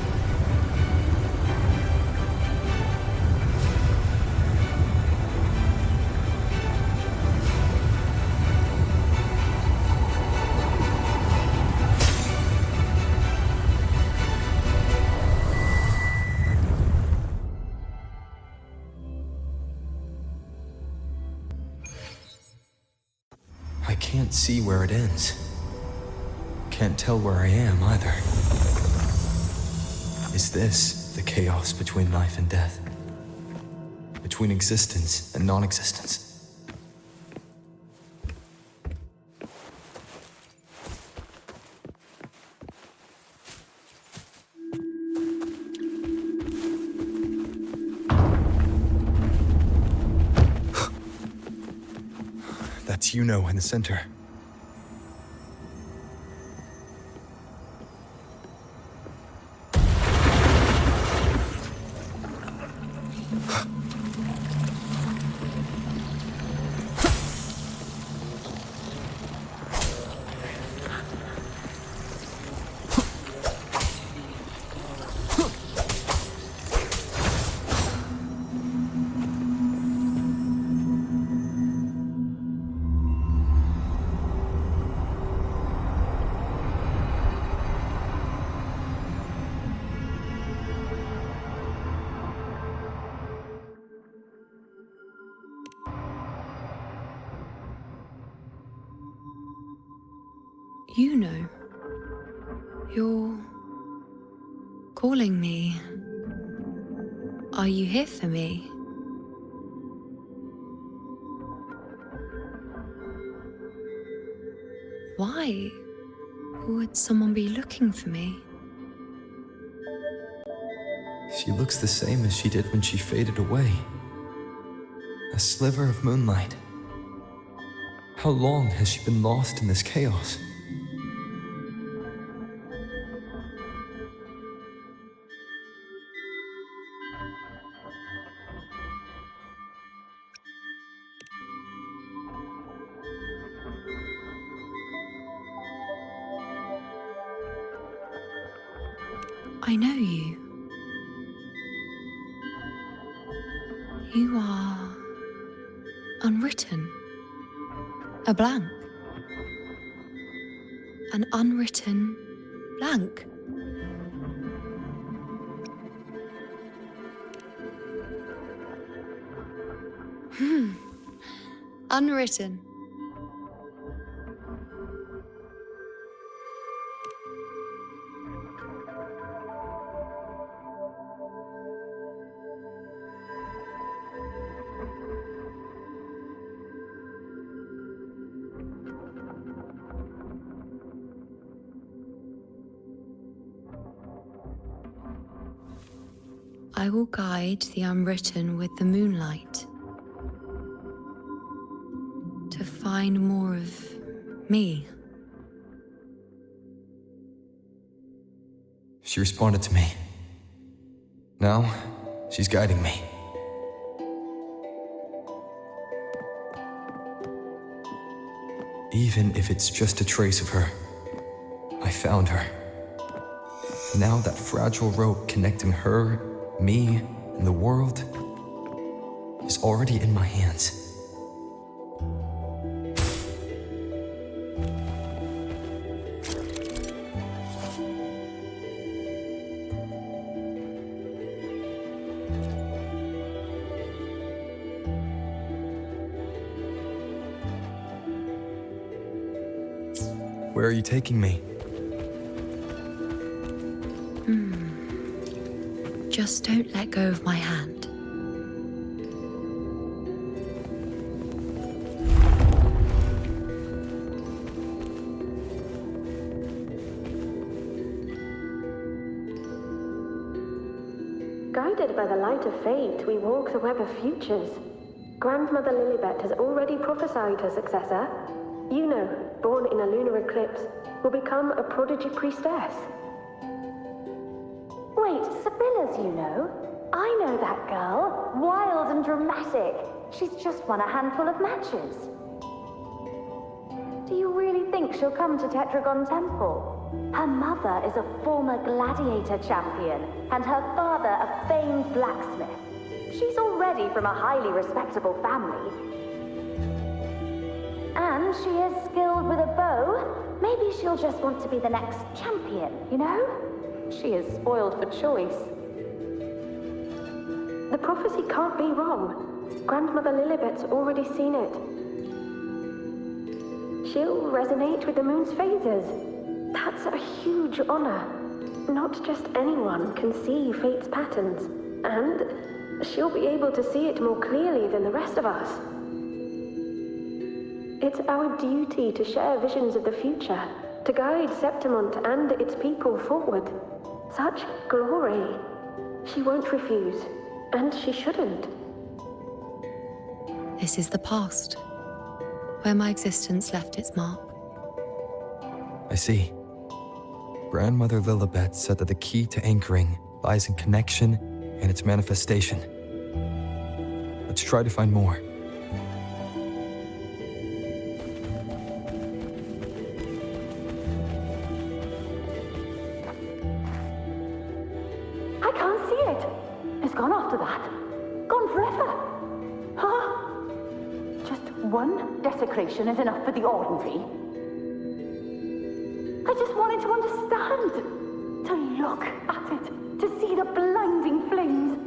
I can't see where it ends. Can't tell where I am either. Is this the chaos between life and death? Between existence and non-existence? That's in the center. You're calling me. Are you here for me? Why would someone be looking for me? She looks the same as she did when she faded away. A sliver of moonlight. How long has she been lost in this chaos? I know you. You are unwritten. A blank. An unwritten blank. Unwritten. I will guide the unwritten with the moonlight to find more of me. She responded to me. Now, she's guiding me. Even if it's just a trace of her, I found her. Now that fragile rope connecting her, me, and the world is already in my hands. Where are you taking me? Just don't let go of my hand. Guided by the light of fate, we walk the web of futures. Grandmother Lilibet has already prophesied her successor. Yuno, born in a lunar eclipse, will become a prodigy priestess. Wait, Sibylla's Yuno? I know that girl. Wild and dramatic. She's just won a handful of matches. Do you really think she'll come to Tetragon Temple? Her mother is a former gladiator champion, and her father a famed blacksmith. She's already from a highly respectable family. And she is skilled with a bow. Maybe she'll just want to be the next champion, you know? She is spoiled for choice. The prophecy can't be wrong. Grandmother Lilibet's already seen it. She'll resonate with the moon's phases. That's a huge honor. Not just anyone can see fate's patterns. And she'll be able to see it more clearly than the rest of us. It's our duty to share visions of the future, to guide Septimont and its people forward. Such glory. She won't refuse, and she shouldn't. This is the past, where my existence left its mark. I see. Grandmother Lilibet said that the key to anchoring lies in connection and its manifestation. Let's try to find more. I can't see it. It's gone after that. Gone forever. Huh? Just one desecration is enough for the ordinary. I just wanted to understand. To look at it. To see the blinding flames.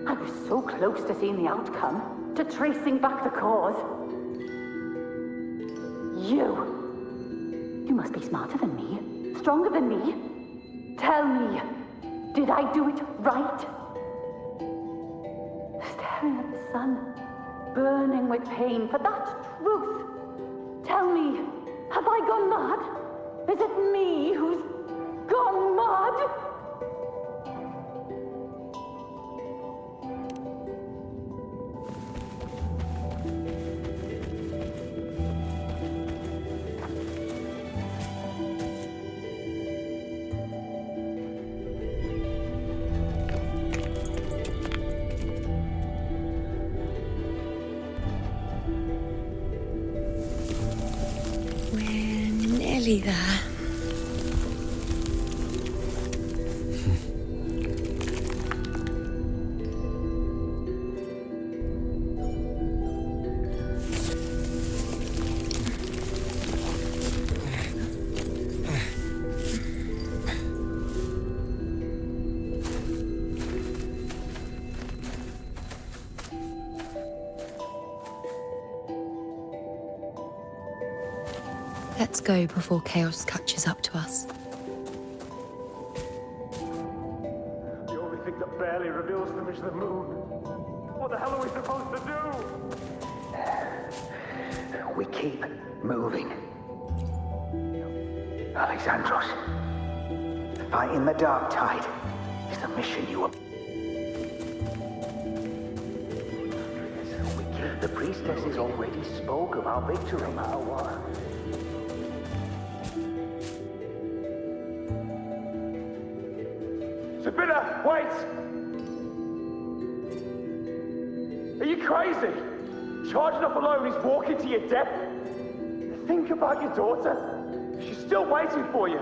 I was so close to seeing the outcome. To tracing back the cause. You must be smarter than me. Stronger than me. Tell me. Did I do it right? Staring at the sun, burning with pain for that truth. Tell me, have I gone mad? Is it me who's gone mad? Nearly there. Let's go before chaos catches up to us. The only thing that barely reveals them is the moon. What the hell are we supposed to do? We keep moving. Alexandros, fighting the Dark Tide is the mission you are... The priestesses already spoke of our victory. No matter what. Sabina, wait! Are you crazy? Charging up alone is walking to your death. Think about your daughter. She's still waiting for you.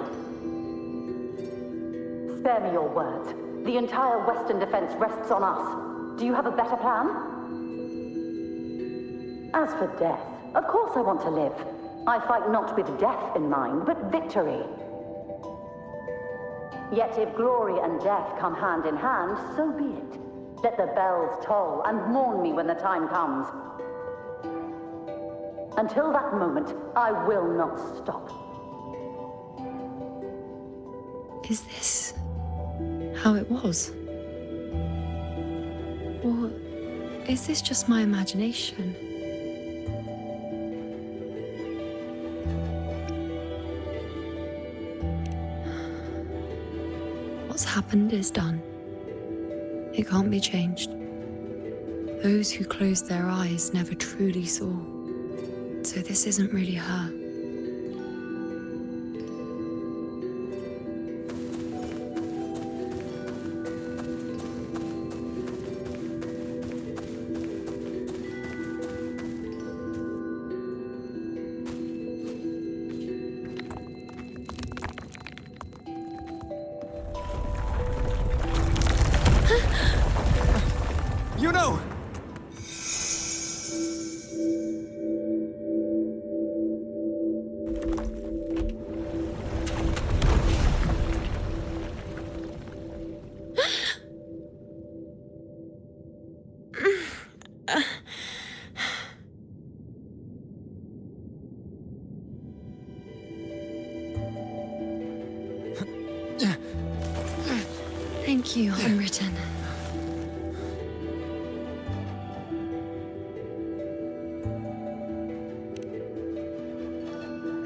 Spare me your words. The entire Western defense rests on us. Do you have a better plan? As for death, of course I want to live. I fight not with death in mind, but victory. Yet if glory and death come hand in hand, so be it. Let the bells toll and mourn me when the time comes. Until that moment, I will not stop. Is this how it was? Or is this just my imagination? What's happened is done. It can't be changed. Those who closed their eyes never truly saw. So this isn't really her.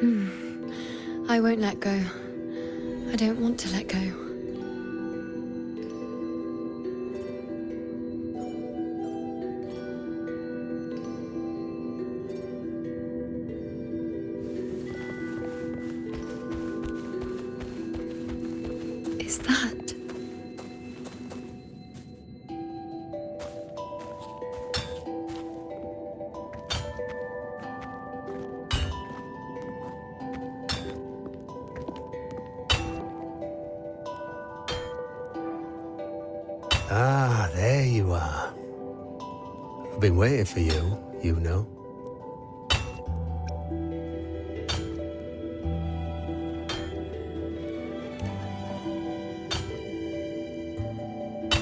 I won't let go. I don't want to let go. Is that? Ah, there you are. I've been waiting for you, you know.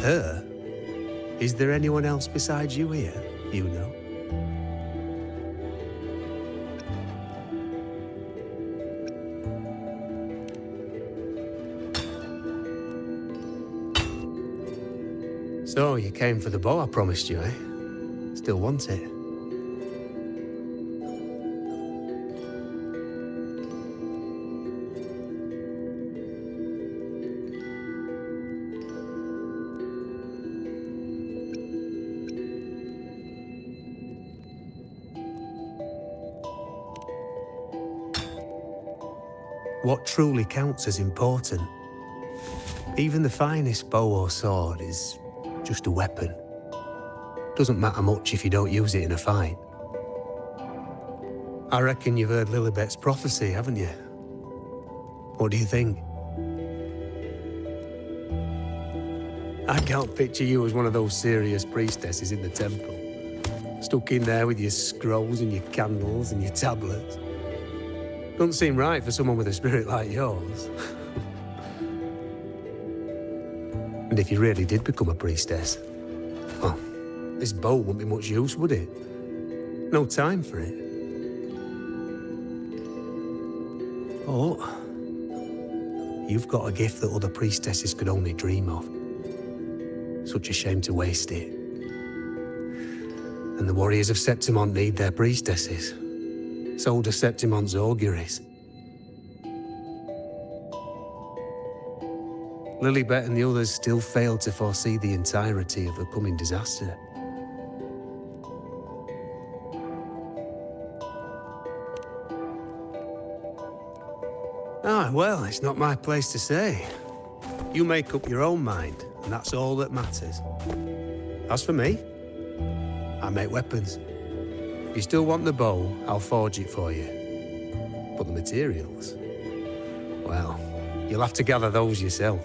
Her? Is there anyone else besides you here, you know? So, you came for the bow I promised you, eh? Still want it? What truly counts as important? Even the finest bow or sword is just a weapon. Doesn't matter much if you don't use it in a fight. I reckon you've heard Lilibet's prophecy, haven't you? What do you think? I can't picture you as one of those serious priestesses in the temple. Stuck in there with your scrolls and your candles and your tablets. Doesn't seem right for someone with a spirit like yours. And if you really did become a priestess, well, this bow wouldn't be much use, would it? No time for it. Oh, you've got a gift that other priestesses could only dream of. Such a shame to waste it. And the warriors of Septimont need their priestesses. So do Septimont's auguries. Lilibet and the others still failed to foresee the entirety of the coming disaster. Ah, well, it's not my place to say. You make up your own mind, and that's all that matters. As for me, I make weapons. If you still want the bow, I'll forge it for you. But the materials, well, you'll have to gather those yourself.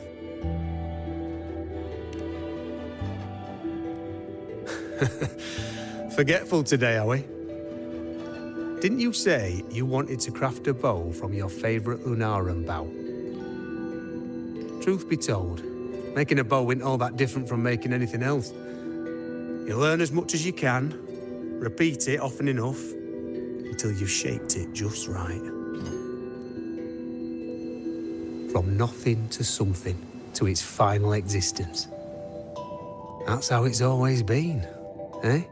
Forgetful today, are we? Didn't you say you wanted to craft a bow from your favorite Lunarum bow? Truth be told, making a bow isn't all that different from making anything else. You learn as much as you can, repeat it often enough, until you've shaped it just right. From nothing to something, to its final existence. That's how it's always been, eh?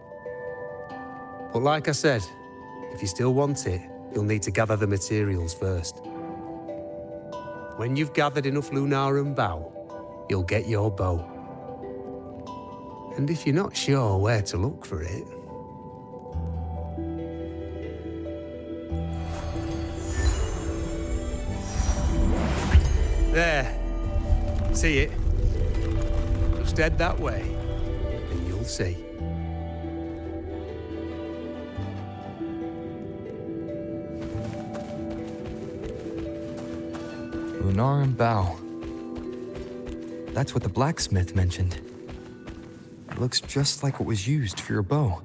But like I said, if you still want it, you'll need to gather the materials first. When you've gathered enough Lunarum bow, you'll get your bow. And if you're not sure where to look for it, there. See it? Just head that way, and you'll see. Lunarum bow. That's what the blacksmith mentioned. It looks just like what was used for your bow.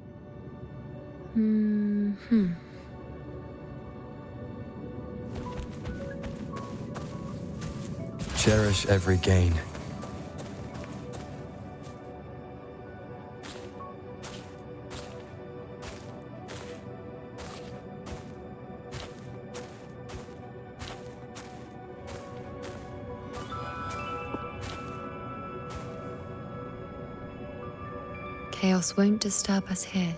Cherish every gain. Chaos won't disturb us here.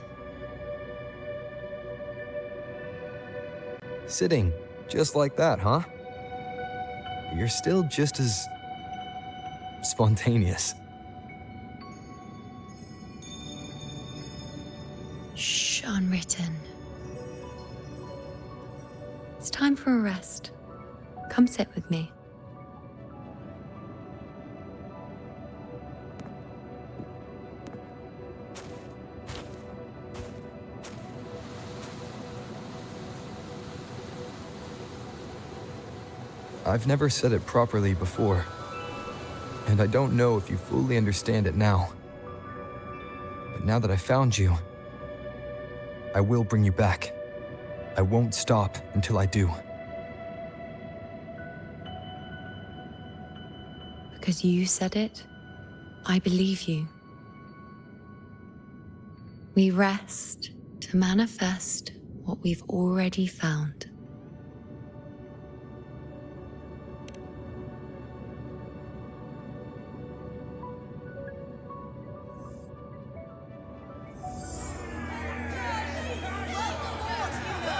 Sitting Just like that, huh? You're still just as spontaneous. Shh, Unwritten. It's time for a rest. Come sit with me. I've never said it properly before, and I don't know if you fully understand it now. But now that I found you, I will bring you back. I won't stop until I do. Because you said it, I believe you. We rest to manifest what we've already found.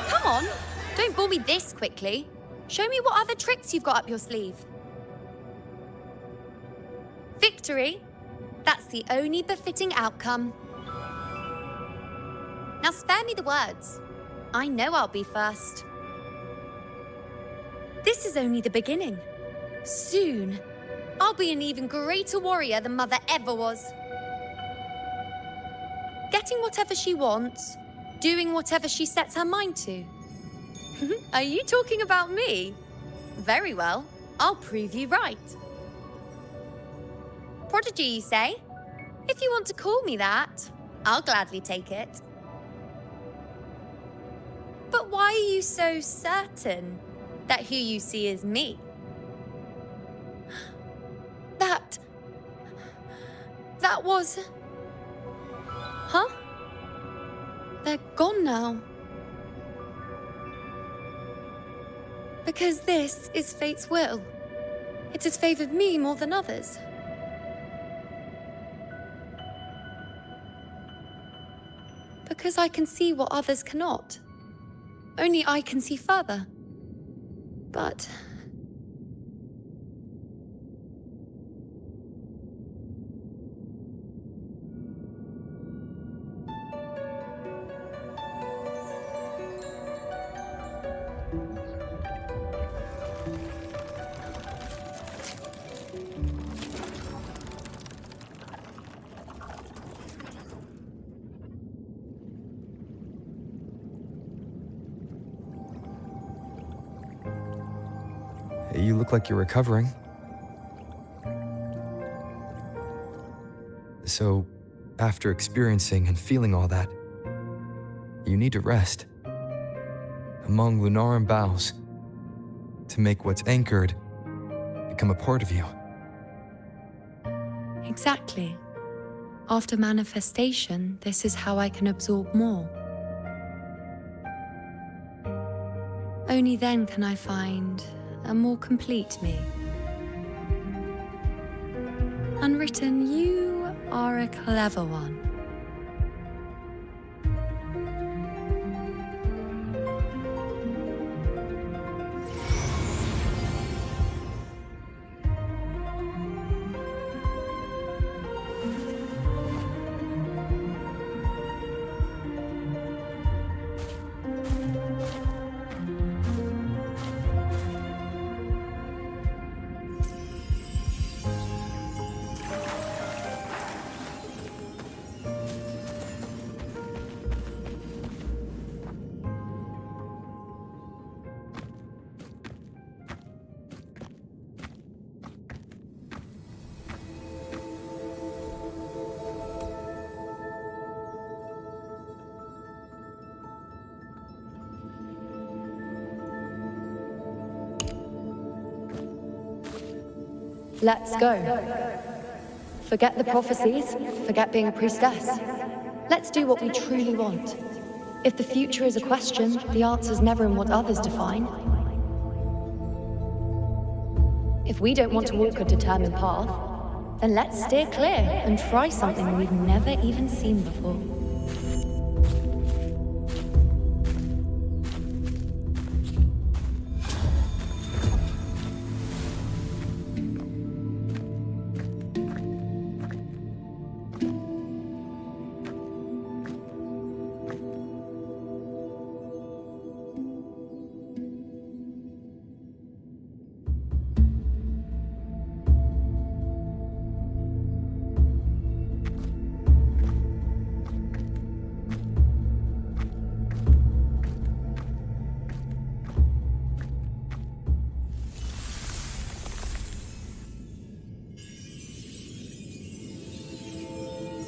Come on, don't bore me this quickly. Show me what other tricks you've got up your sleeve. Victory? That's the only befitting outcome. Now spare me the words. I know I'll be first. This is only the beginning. Soon, I'll be an even greater warrior than Mother ever was. Getting whatever she wants, doing whatever she sets her mind to. Are you talking about me? Very well, I'll prove you right. Prodigy, you say? If you want to call me that, I'll gladly take it. But why are you so certain that who you see is me? That was... Huh? They're gone now. Because this is fate's will. It has favored me more than others. Because I can see what others cannot. Only I can see further. But... You look like you're recovering. So, after experiencing and feeling all that, you need to rest among Lunaran boughs to make what's anchored become a part of you. Exactly. After manifestation, this is how I can absorb more. Only then can I find a more complete me. Unwritten, you are a clever one. Let's go. Forget the prophecies, forget being a priestess. Let's do what we truly want. If the future is a question, the answer's never in what others define. If we don't want to walk a determined path, then let's steer clear and try something we've never even seen before.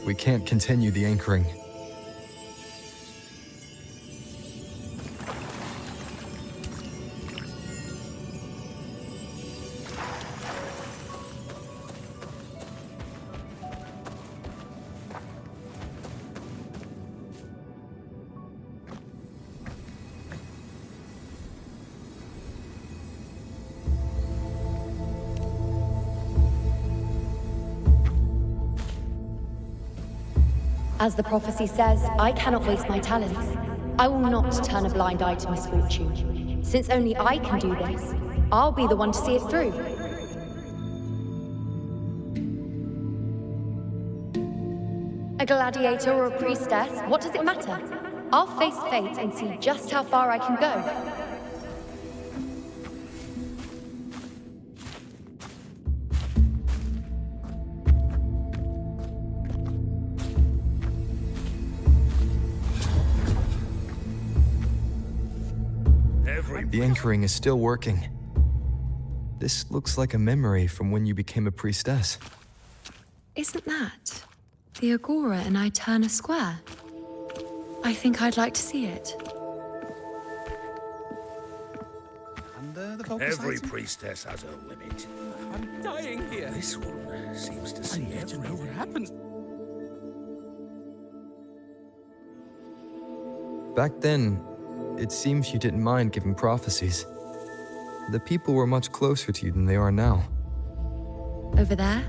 We can't continue the anchoring. As the prophecy says, I cannot waste my talents. I will not turn a blind eye to misfortune. Since only I can do this, I'll be the one to see it through. A gladiator or a priestess, what does it matter? I'll face fate and see just how far I can go. The anchoring is still working. This looks like a memory from when you became a priestess. Isn't that the Agora in Eterna Square? I think I'd like to see it. And the focus Every item? priestess has a limit. I'm dying here. This one seems to see I need to know what everything. happened. Back then, it seems you didn't mind giving prophecies. The people were much closer to you than they are now. Over there?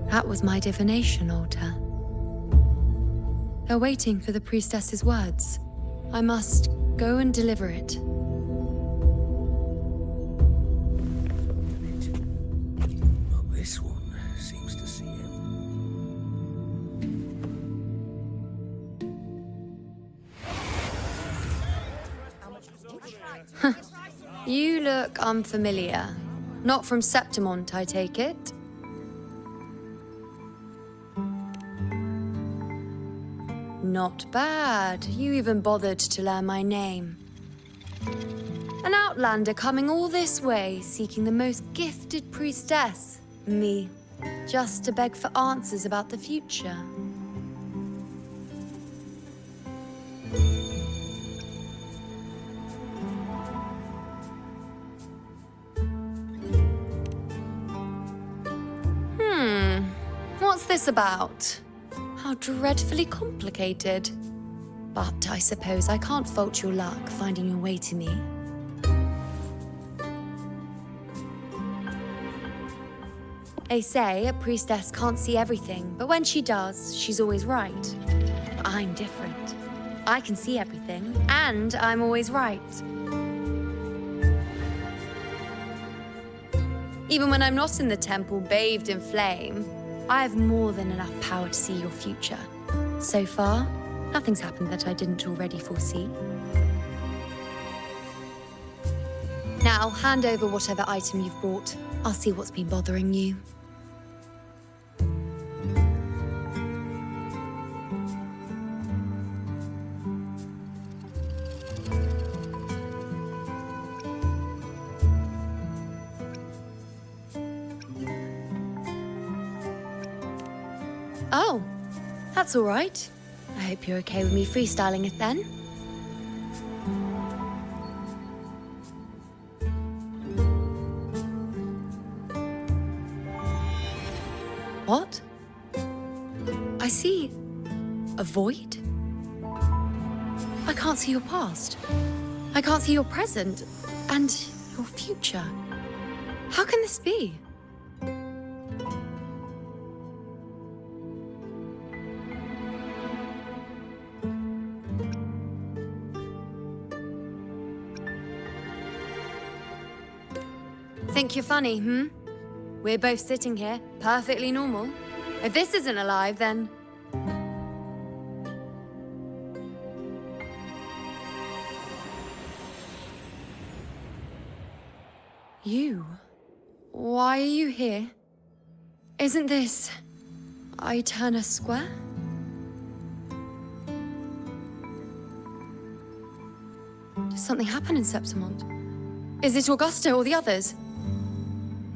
That was my divination altar. They're waiting for the priestess's words. I must go and deliver it. But this one seems to see it. You look unfamiliar. Not from Septimont, I take it. Not bad. You even bothered to learn my name. An outlander coming all this way, seeking the most gifted priestess, me, just to beg for answers about the future. What's this about? How dreadfully complicated. But I suppose I can't fault your luck finding your way to me. They say a priestess can't see everything, but when she does, she's always right. But I'm different. I can see everything, and I'm always right. Even when I'm not in the temple bathed in flame, I have more than enough power to see your future. So far, nothing's happened that I didn't already foresee. Now, hand over whatever item you've brought. I'll see what's been bothering you. Oh, that's all right. I hope you're okay with me freestyling it then. What? I see a void? I can't see your past. I can't see your present and your future. How can this be? Think you're funny, hmm? We're both sitting here, perfectly normal. If this isn't alive, then... You? Why are you here? Isn't this... Eterna Square? Did something happen in Septimont? Is it Augusta or the others?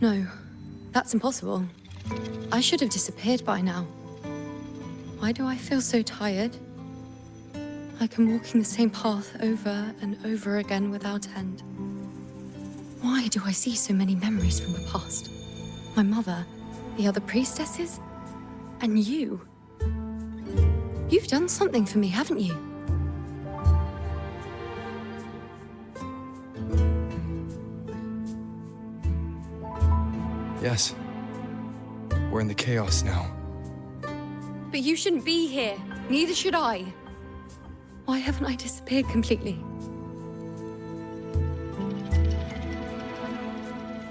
No, that's impossible. I should have disappeared by now. Why do I feel so tired? Like I'm walking the same path over and over again without end. Why do I see so many memories from the past? My mother, the other priestesses, and you. You've done something for me, haven't you? Yes. We're in the chaos now. But you shouldn't be here. Neither should I. Why haven't I disappeared completely?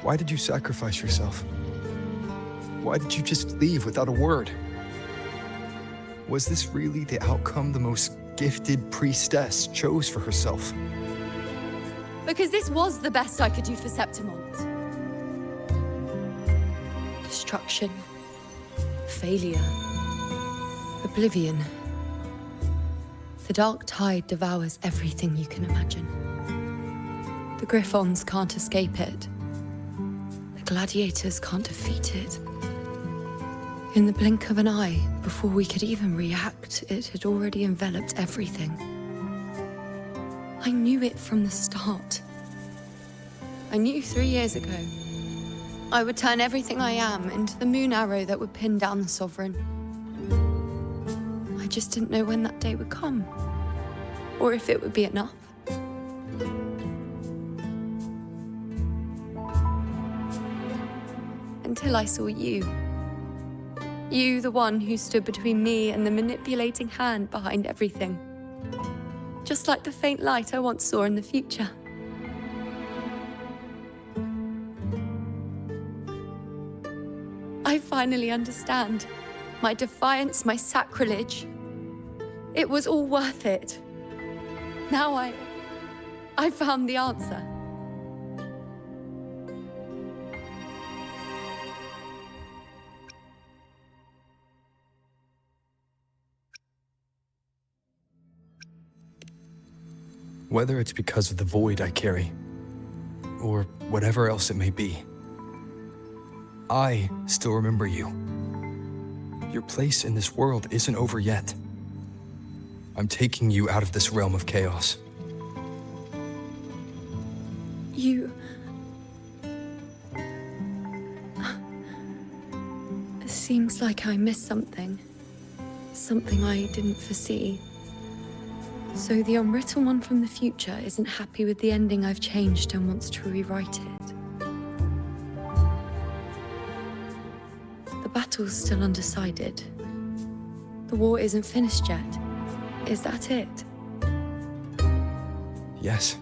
Why did you sacrifice yourself? Why did you just leave without a word? Was this really the outcome the most gifted priestess chose for herself? Because this was the best I could do for Septimont. Destruction. Failure. Oblivion. The dark tide devours everything you can imagine. The Griffons can't escape it. The gladiators can't defeat it. In the blink of an eye, before we could even react, it had already enveloped everything. I knew it from the start. I knew 3 years ago. I would turn everything I am into the moon arrow that would pin down the Sovereign. I just didn't know when that day would come, or if it would be enough. Until I saw you. You, the one who stood between me and the manipulating hand behind everything. Just like the faint light I once saw in the future. I finally understand. My defiance, my sacrilege. It was all worth it. Now I found the answer. Whether it's because of the void I carry, or whatever else it may be, I still remember you. Your place in this world isn't over yet. I'm taking you out of this realm of chaos. You... It seems like I missed something. Something I didn't foresee. So the unwritten one from the future isn't happy with the ending I've changed and wants to rewrite it. The battle's still undecided. The war isn't finished yet. Is that it? Yes.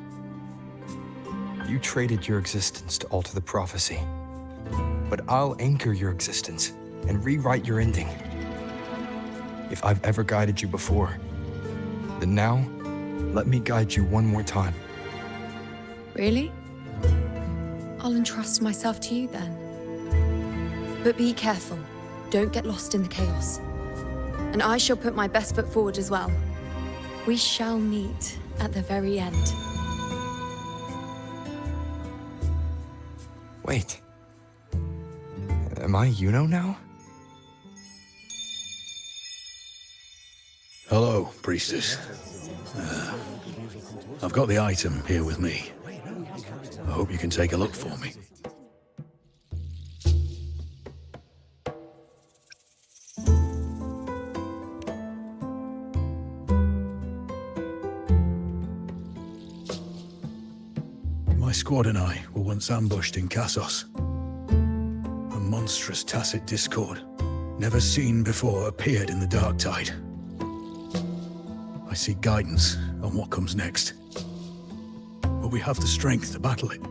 You traded your existence to alter the prophecy. But I'll anchor your existence and rewrite your ending. If I've ever guided you before, then now, let me guide you one more time. Really? I'll entrust myself to you then. But be careful. Don't get lost in the chaos. And I shall put my best foot forward as well. We shall meet at the very end. Wait. Am I Yuno now? Hello, priestess. I've got the item here with me. I hope you can take a look for me. My squad and I were once ambushed in Kassos. A monstrous tacit discord, never seen before, appeared in the dark tide. I seek guidance on what comes next. But we have the strength to battle it.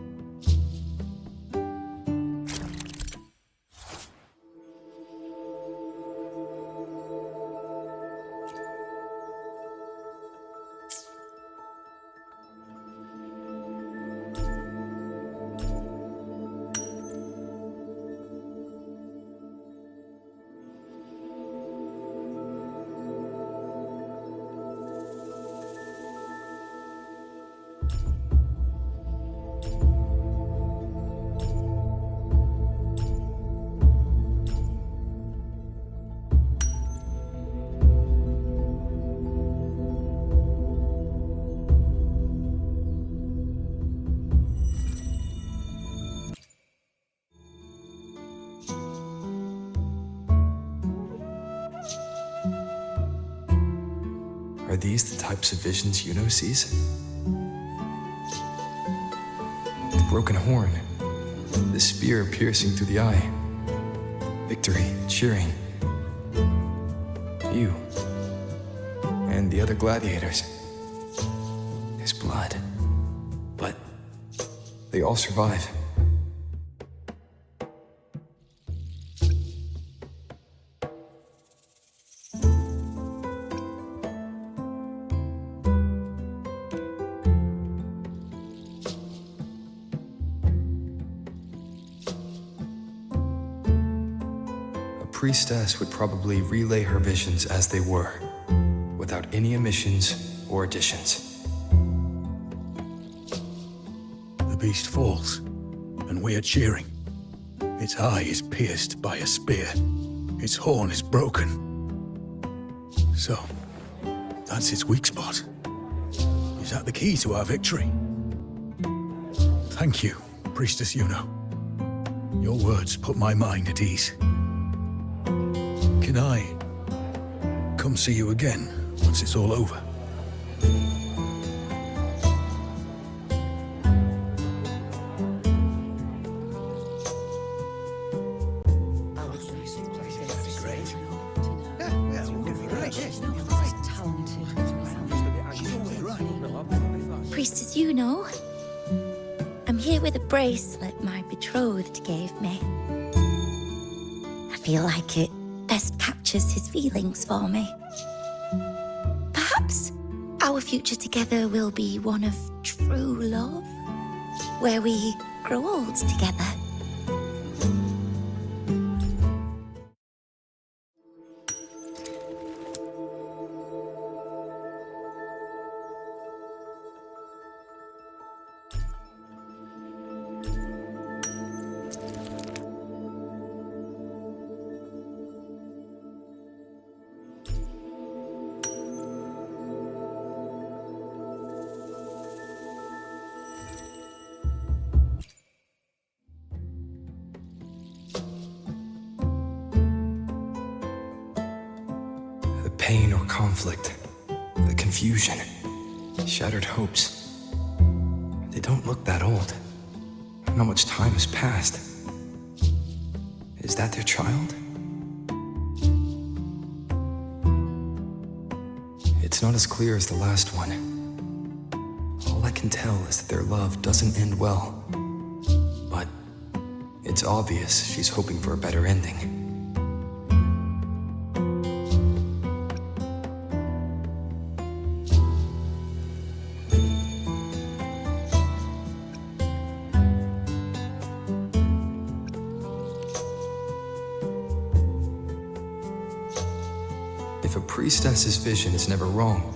these the types of visions Yuno sees? The broken horn, the spear piercing through the eye, victory, cheering. You, and the other gladiators. His blood. But they all survive. Priestess would probably relay her visions as they were, without any omissions or additions. The beast falls, and we are cheering. Its eye is pierced by a spear. Its horn is broken. So, that's its weak spot. Is that the key to our victory? Thank you, Priestess Yuno. Your words put my mind at ease. Can I come see you again once it's all over? Priestess Yuno, I'm here with a bracelet my betrothed gave me. I feel like it best captures his feelings for me. Perhaps our future together will be one of true love, where we grow old together. Pain or conflict, the confusion, shattered hopes. They don't look that old. Not much time has passed. Is that their child? It's not as clear as the last one. All I can tell is that their love doesn't end well. But it's obvious she's hoping for a better ending. If a priestess's vision is never wrong,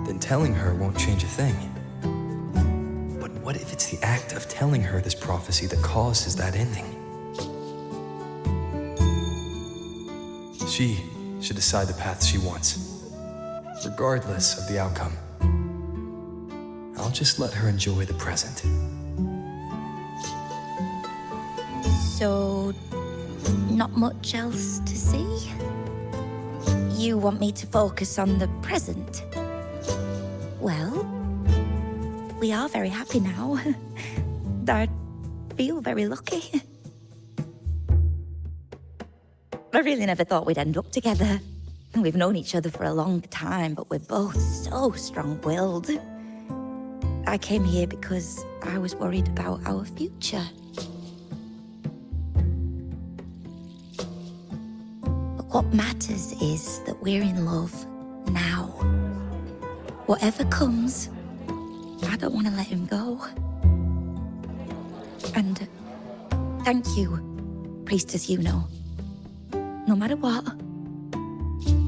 then telling her won't change a thing. But what if it's the act of telling her this prophecy that causes that ending? She should decide the path she wants, regardless of the outcome. I'll just let her enjoy the present. So, not much else to see? You want me to focus on the present? Well, we are very happy now. I feel very lucky. I really never thought we'd end up together. We've known each other for a long time, but we're both so strong-willed. I came here because I was worried about our future. What matters is that we're in love now. Whatever comes, I don't want to let him go. And thank you, Priestess Yuno. No matter what,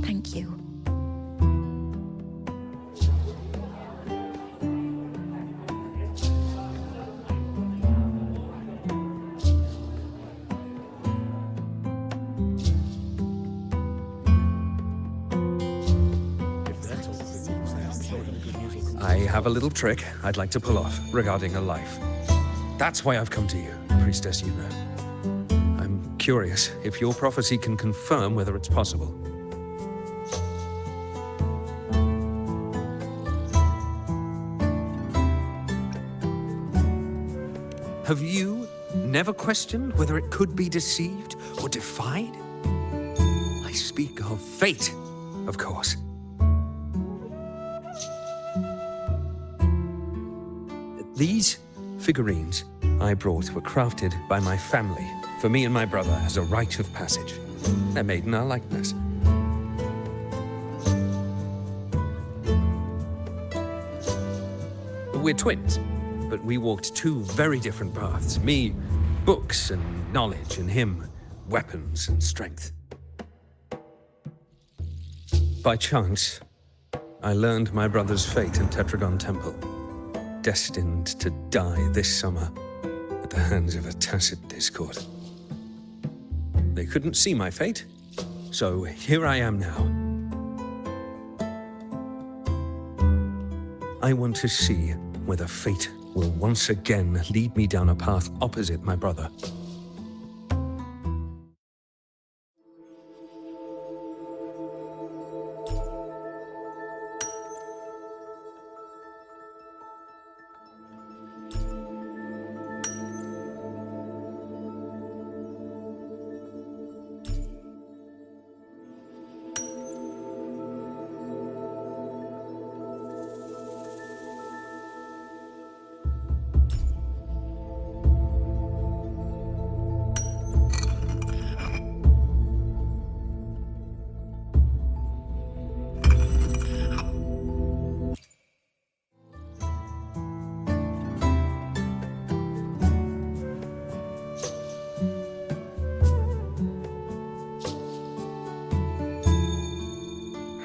thank you. I have a little trick I'd like to pull off regarding a life. That's why I've come to you, Priestess Yuno. I'm curious if your prophecy can confirm whether it's possible. Have you never questioned whether it could be deceived or defied? I speak of fate, of course. These figurines I brought were crafted by my family for me and my brother as a rite of passage. They're made in our likeness. We're twins, but we walked two very different paths. Me, books and knowledge, and him, weapons and strength. By chance, I learned my brother's fate in Tetragon Temple, destined to die this summer at the hands of a tacit discord. They couldn't see my fate, so here I am now. I want to see whether fate will once again lead me down a path opposite my brother.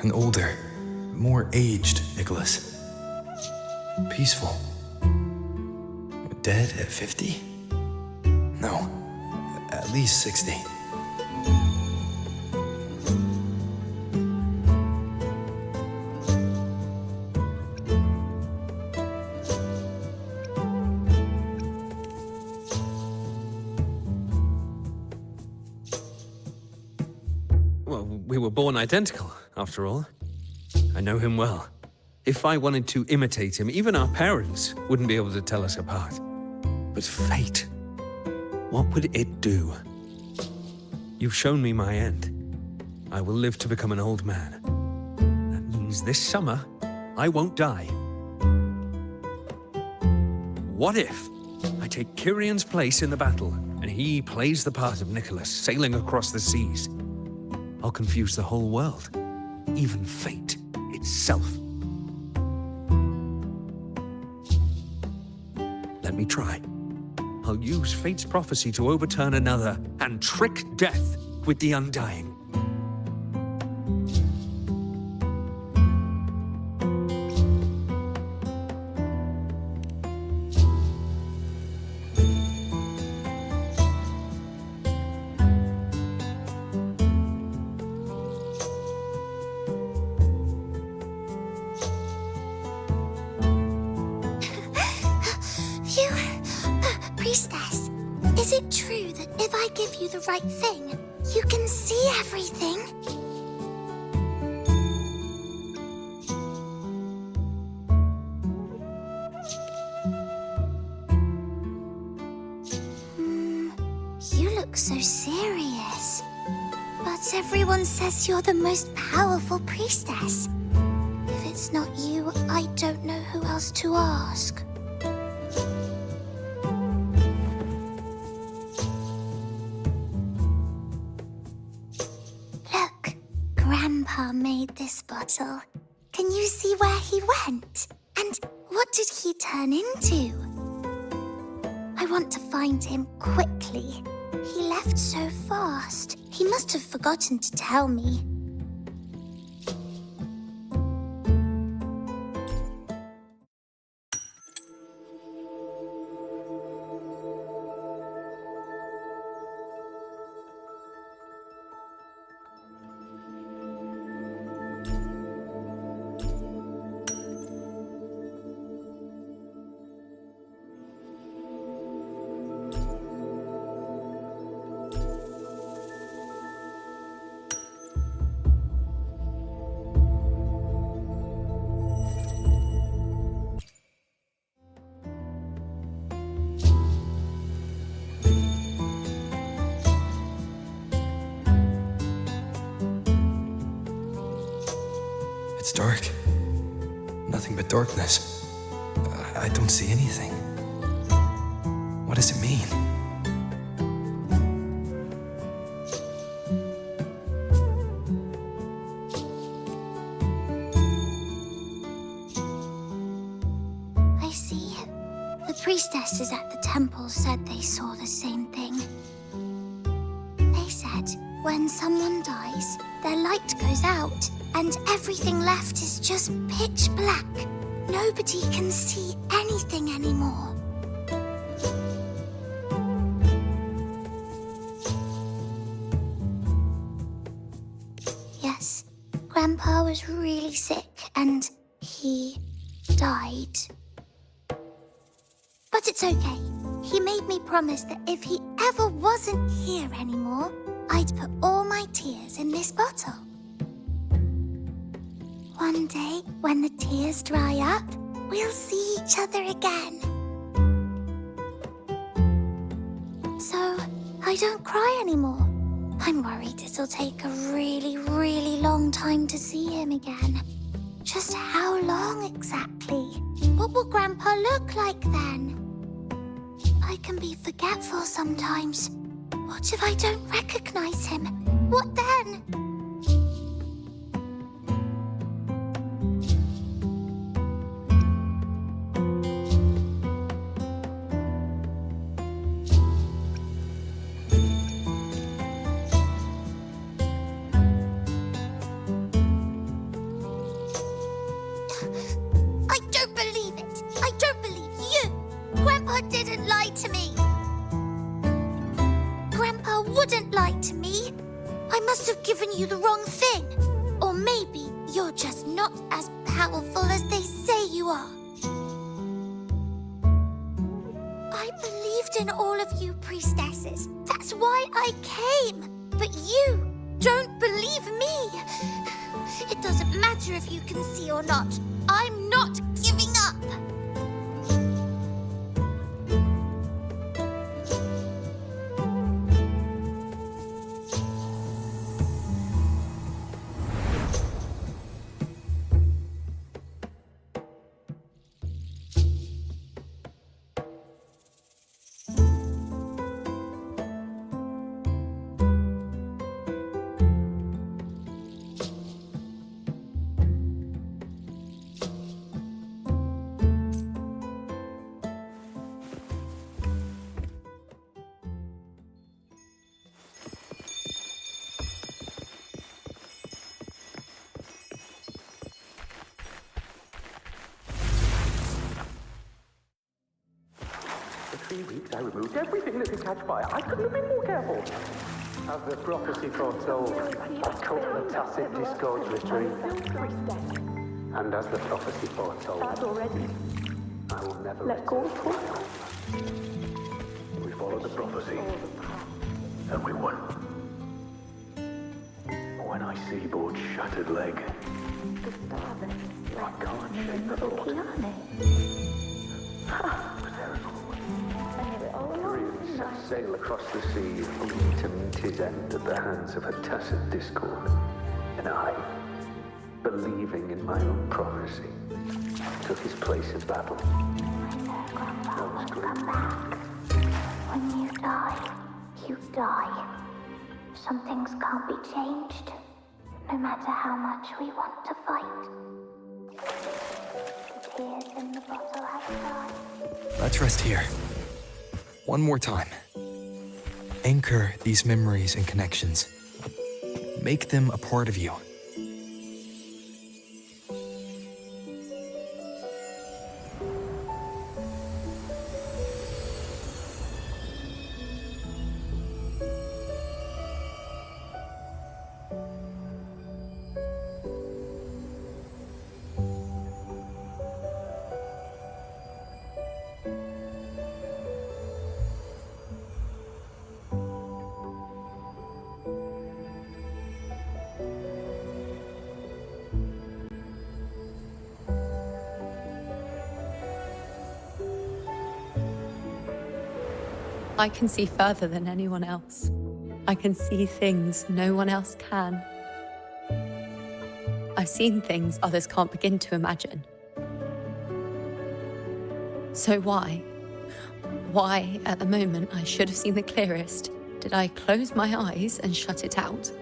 An older, more aged Nicholas. Peaceful. Dead at 50? No, at least 60. Well, we were born identical, after all. I know him well. If I wanted to imitate him, even our parents wouldn't be able to tell us apart. But fate, what would it do? You've shown me my end. I will live to become an old man. That means this summer, I won't die. What if I take Kyrion's place in the battle, and he plays the part of Nicholas, sailing across the seas? I'll confuse the whole world, even fate itself. Let me try. I'll use fate's prophecy to overturn another and trick death with the undying. Priestess, is it true that if I give you the right thing, you can see everything? You look so serious. But everyone says you're the most powerful priestess. If it's not you, I don't know who else to ask. Grandpa made this bottle. Can you see where he went? And what did he turn into? I want to find him quickly. He left so fast. He must have forgotten to tell me. It's dark. Nothing but darkness. I don't see anything. What does it mean? I see. The priestesses at the temple said they saw the same thing. They said when someone dies, their light goes out, and everything left is just pitch black. Nobody can see anything anymore. Yes, Grandpa was really sick, and he died. But it's okay. He made me promise that if he ever wasn't here anymore, I'd put all my tears in this bottle. One day, when the tears dry up, we'll see each other again. So, I don't cry anymore. I'm worried it'll take a really, really long time to see him again. Just how long exactly? What will Grandpa look like then? I can be forgetful sometimes. What if I don't recognize him? What then? I don't believe it. I don't believe you. Grandpa didn't lie to me. Grandpa wouldn't lie to me. I must have given you the wrong thing. Or maybe you're just not as powerful as they say you are. I believed in all of you priestesses. That's why I came. But you don't believe me. It doesn't matter if you can see or not. I'm not giving up. For 3 weeks, I removed everything that could catch fire. I couldn't have been more careful. As the prophecy foretold, I cut the tacit discord retreat. And as the prophecy foretold, I will never let go of it. We followed the prophecy, and we won. When I see Board's shattered leg, I can't shake the thought. Orion set sail across the sea, only to meet his end at the hands of a tacit discord. And I, believing in my own prophecy, took his place in battle. That was great. When you die, you die. Some things can't be changed, no matter how much we want to fight. The tears in the bottle have dried. Let's rest here. One more time. Anchor these memories and connections. Make them a part of you. I can see further than anyone else. I can see things no one else can. I've seen things others can't begin to imagine. So why, at the moment I should have seen the clearest, did I close my eyes and shut it out?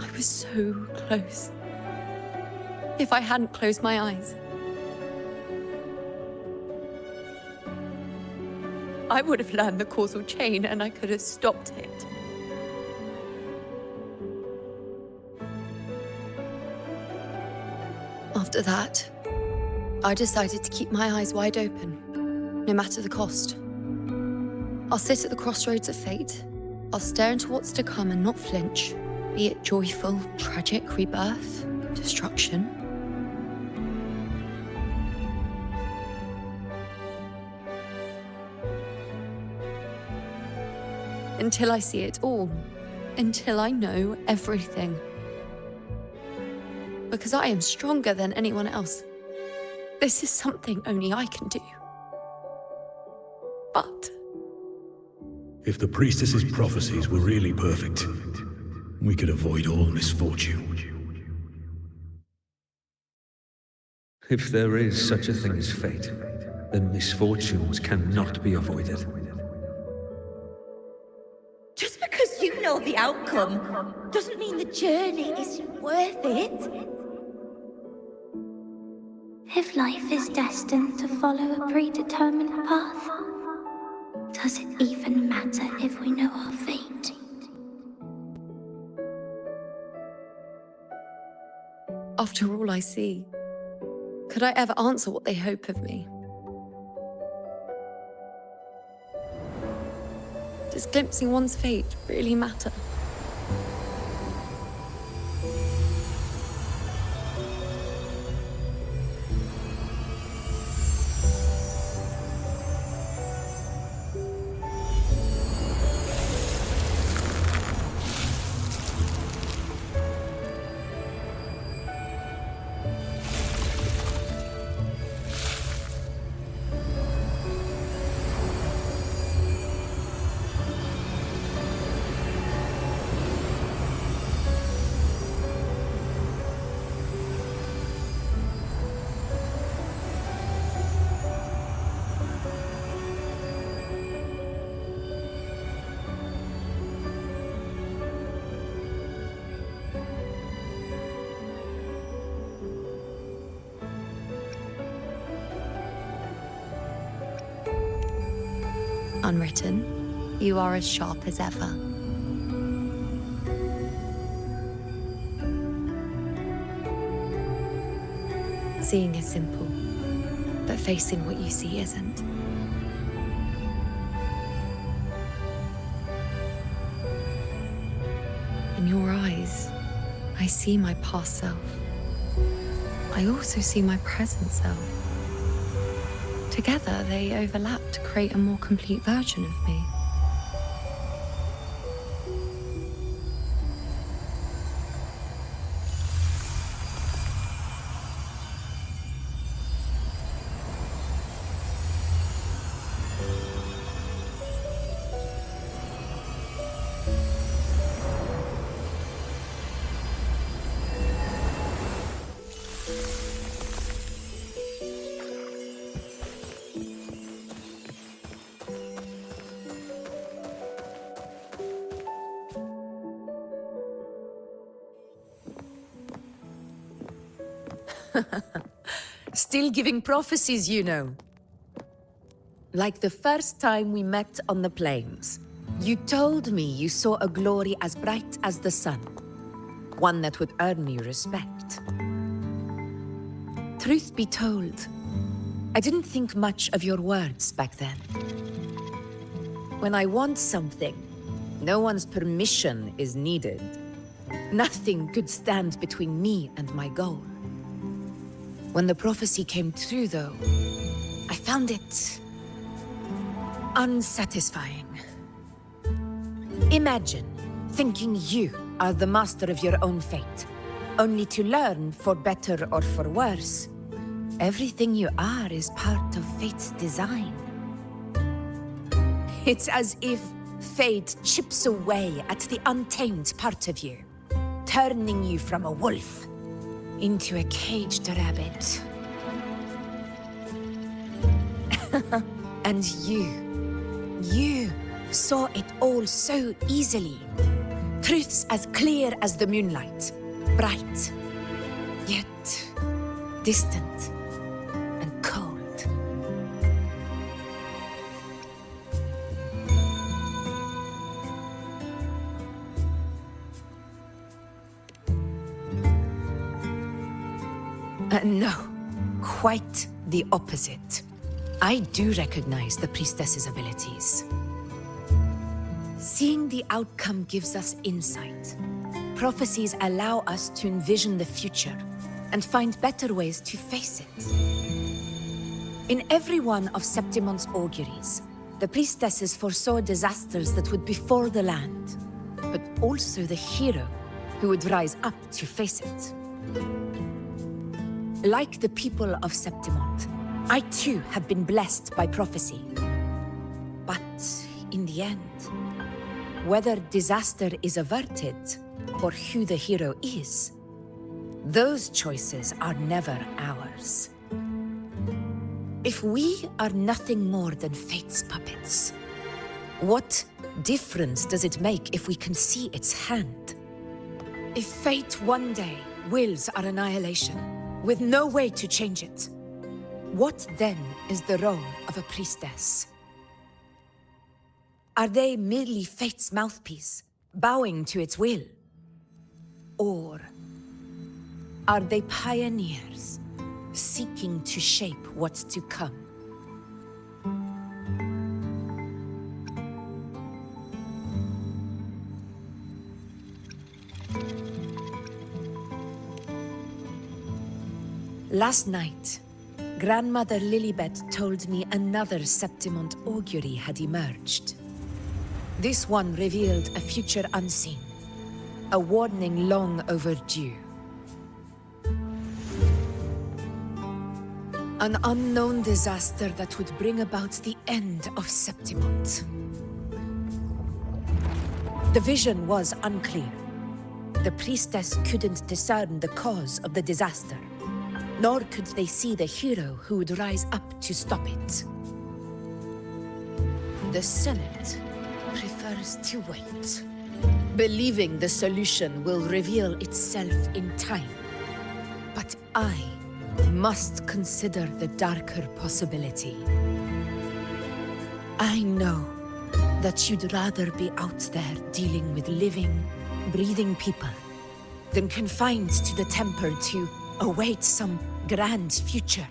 I was so close. If I hadn't closed my eyes, I would have learned the causal chain and I could have stopped it. After that, I decided to keep my eyes wide open, no matter the cost. I'll sit at the crossroads of fate. I'll stare into what's to come and not flinch, be it joyful, tragic, rebirth, destruction. Until I see it all, until I know everything. Because I am stronger than anyone else. This is something only I can do. But if the priestess's prophecies were really perfect, we could avoid all misfortune. If there is such a thing as fate, then misfortunes cannot be avoided. Just because you know the outcome doesn't mean the journey is worth it. If life is destined to follow a predetermined path, does it even matter if we know our fate? after all I see, could I ever answer what they hope of me? Does glimpsing one's fate really matter? Unwritten, you are as sharp as ever. Seeing is simple, but facing what you see isn't. In your eyes, I see my past self. I also see my present self. Together, they overlap to create a more complete version of me. Still giving prophecies, you know. Like the first time we met on the plains. You told me you saw a glory as bright as the sun. One that would earn me respect. Truth be told, I didn't think much of your words back then. When I want something, no one's permission is needed. Nothing could stand between me and my goal. When the prophecy came true, though, I found it unsatisfying. Imagine thinking you are the master of your own fate, only to learn, for better or for worse, everything you are is part of fate's design. It's as if fate chips away at the untamed part of you, turning you from a wolf into a caged rabbit. And you saw it all so easily. Truths as clear as the moonlight, bright, yet distant and cold. No, quite the opposite. I do recognize the priestess's abilities. Seeing the outcome gives us insight. Prophecies allow us to envision the future and find better ways to face it. In every one of Septimon's auguries, the priestesses foresaw disasters that would befall the land, but also the hero who would rise up to face it. Like the people of Septimont, I too have been blessed by prophecy. But in the end, whether disaster is averted or who the hero is, those choices are never ours. If we are nothing more than fate's puppets, what difference does it make if we can see its hand? If fate one day wills our annihilation, with no way to change it, what then is the role of a priestess? Are they merely fate's mouthpiece, bowing to its will? Or are they pioneers, seeking to shape what's to come? Last night, Grandmother Lilibet told me another Septimont augury had emerged. This one revealed a future unseen, a warning long overdue. An unknown disaster that would bring about the end of Septimont. The vision was unclear. The priestess couldn't discern the cause of the disaster, nor could they see the hero who would rise up to stop it. The Senate prefers to wait, believing the solution will reveal itself in time. But I must consider the darker possibility. I know that you'd rather be out there dealing with living, breathing people than confined to the temple to await some grand future.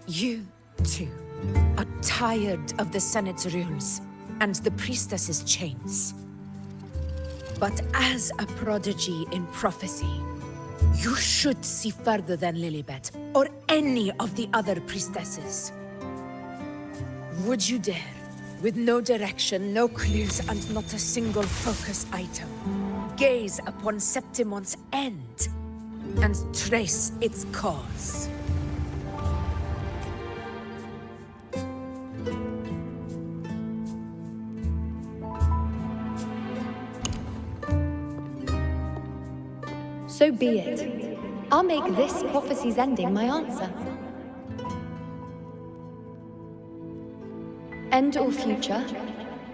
You, too, are tired of the Senate's rules and the priestess's chains. But as a prodigy in prophecy, you should see further than Lilibet or any of the other priestesses. Would you dare, with no direction, no clues, and not a single focus item, gaze upon Septimont's end and trace its cause? So be it. I'll make this prophecy's ending my answer. End or future,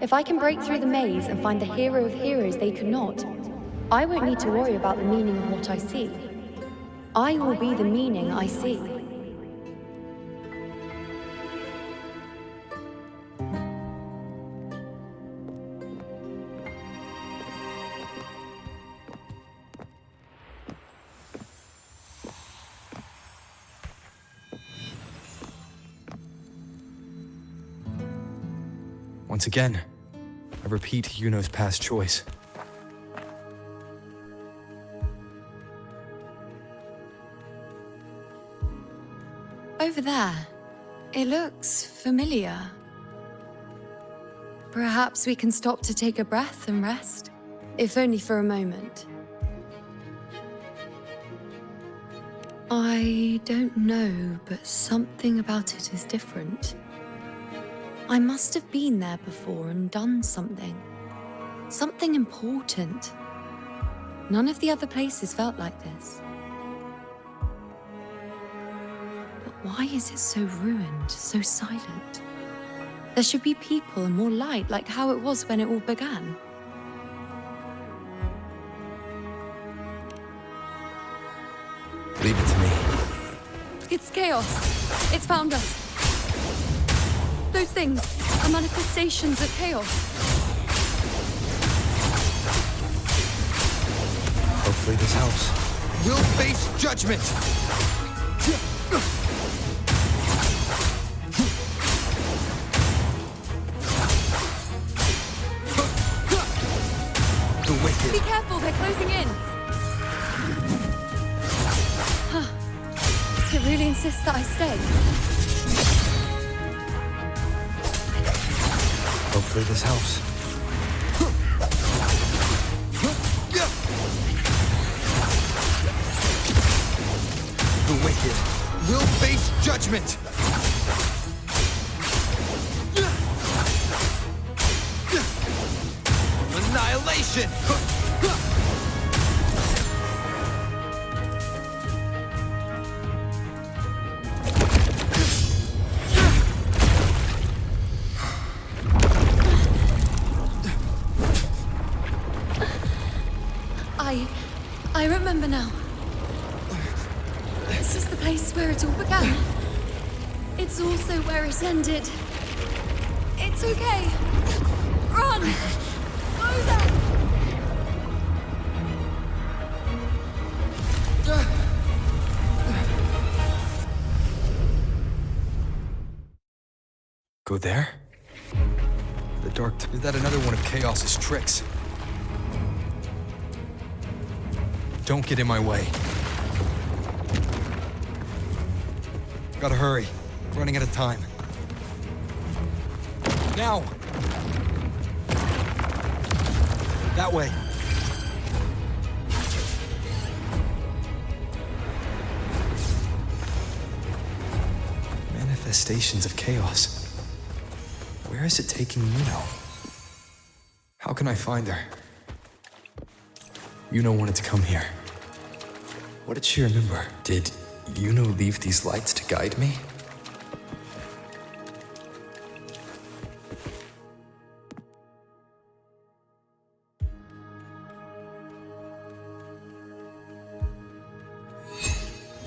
if I can break through the maze and find the hero of heroes they could not, I won't need to worry about the meaning of what I see. I will be the meaning I see. Once again, I repeat Yuno's past choice. Over there, it looks familiar. Perhaps we can stop to take a breath and rest, if only for a moment. I don't know, but something about it is different. I must have been there before and done something. Something important. None of the other places felt like this. But why is it so ruined, so silent? There should be people and more light, like how it was when it all began. Leave it to me. It's chaos. It's found us. Those things are manifestations of chaos. Hopefully this helps. We'll face judgment! The wicked. Be careful, they're closing in. It really insists that I stay. Hopefully this helps. The wicked will face judgment! Annihilation! I remember now. This is the place where it all began. It's also where it ended. It's okay. Run! Go there! Go there? The dark... Is that another one of Chaos's tricks? Don't get in my way. Gotta hurry. Running out of time. Now! That way. Manifestations of chaos. Where is it taking Yuno? How can I find her? Yuno wanted to come here. What did she remember? Did Yuno leave these lights to guide me?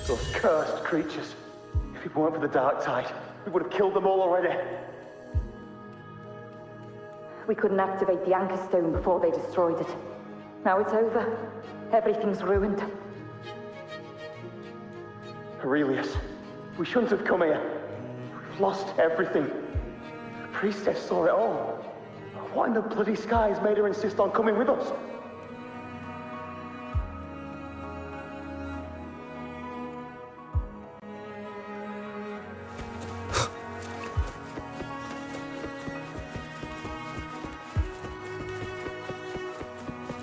Those cursed creatures. If it weren't for the dark tide, we would have killed them all already. We couldn't activate the anchor stone before they destroyed it. Now it's over. Everything's ruined. Aurelius, we shouldn't have come here. We've lost everything. The priestess saw it all. What in the bloody skies made her insist on coming with us?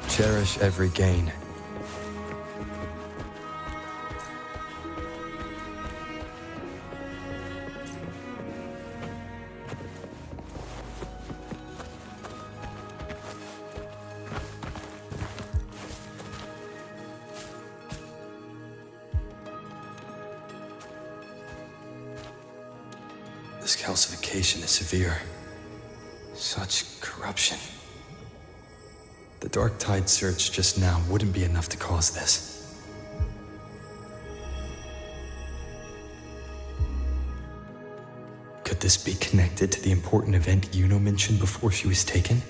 Cherish every gain. This calcification is severe. Such corruption. The Dark Tide surge just now wouldn't be enough to cause this. Could this be connected to the important event Yuno mentioned before she was taken?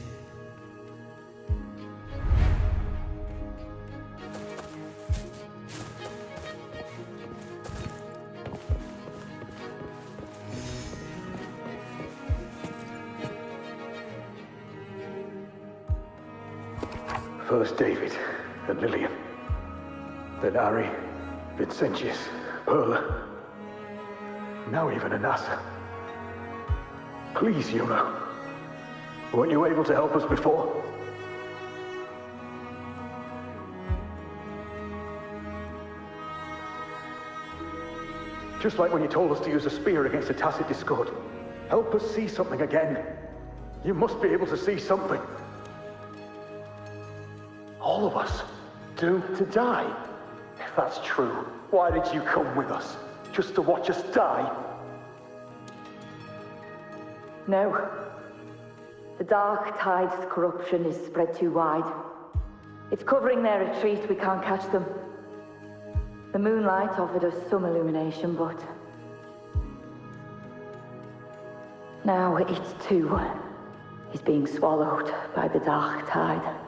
First David and Lillian, then Ari, Vincentius, Perla, now even Anassa. Please, Yuno. Weren't you able to help us before? Just like when you told us to use a spear against the Tacit Discord. Help us see something again. You must be able to see something. All of us. Doomed to die? If that's true, why did you come with us? Just to watch us die? No. The Dark Tide's corruption is spread too wide. It's covering their retreat, we can't catch them. The moonlight offered us some illumination, but... now it too is being swallowed by the Dark Tide.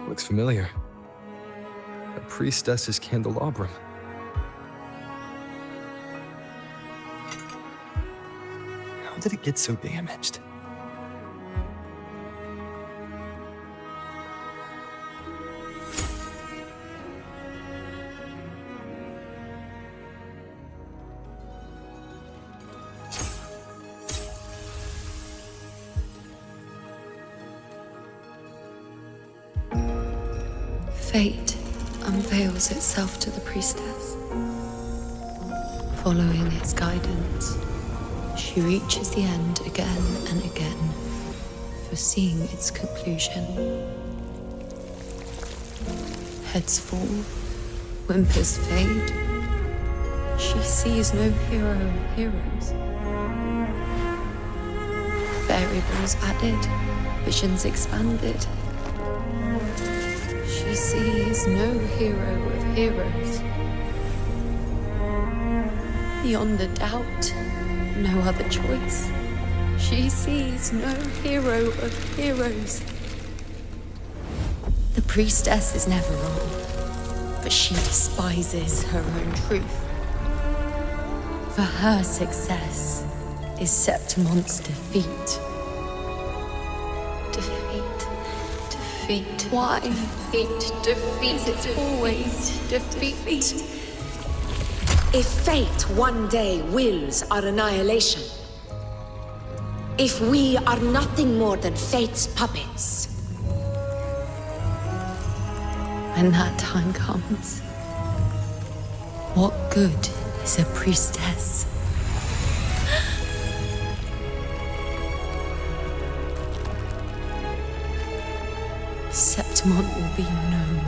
Looks familiar. A priestess's candelabrum. How did it get so damaged? Fate unveils itself to the priestess. Following its guidance, she reaches the end again and again, foreseeing its conclusion. Heads fall, whimpers fade. She sees no hero of heroes. Variables added, visions expanded. She sees no hero of heroes. Beyond a doubt, no other choice. She sees no hero of heroes. The priestess is never wrong, but she despises her own truth. For her success is Septimon's defeat. Defeat. Why? Defeat. It's always defeat. If fate one day wills our annihilation, if we are nothing more than fate's puppets, when that time comes, what good is a priestess? Septimon will be known.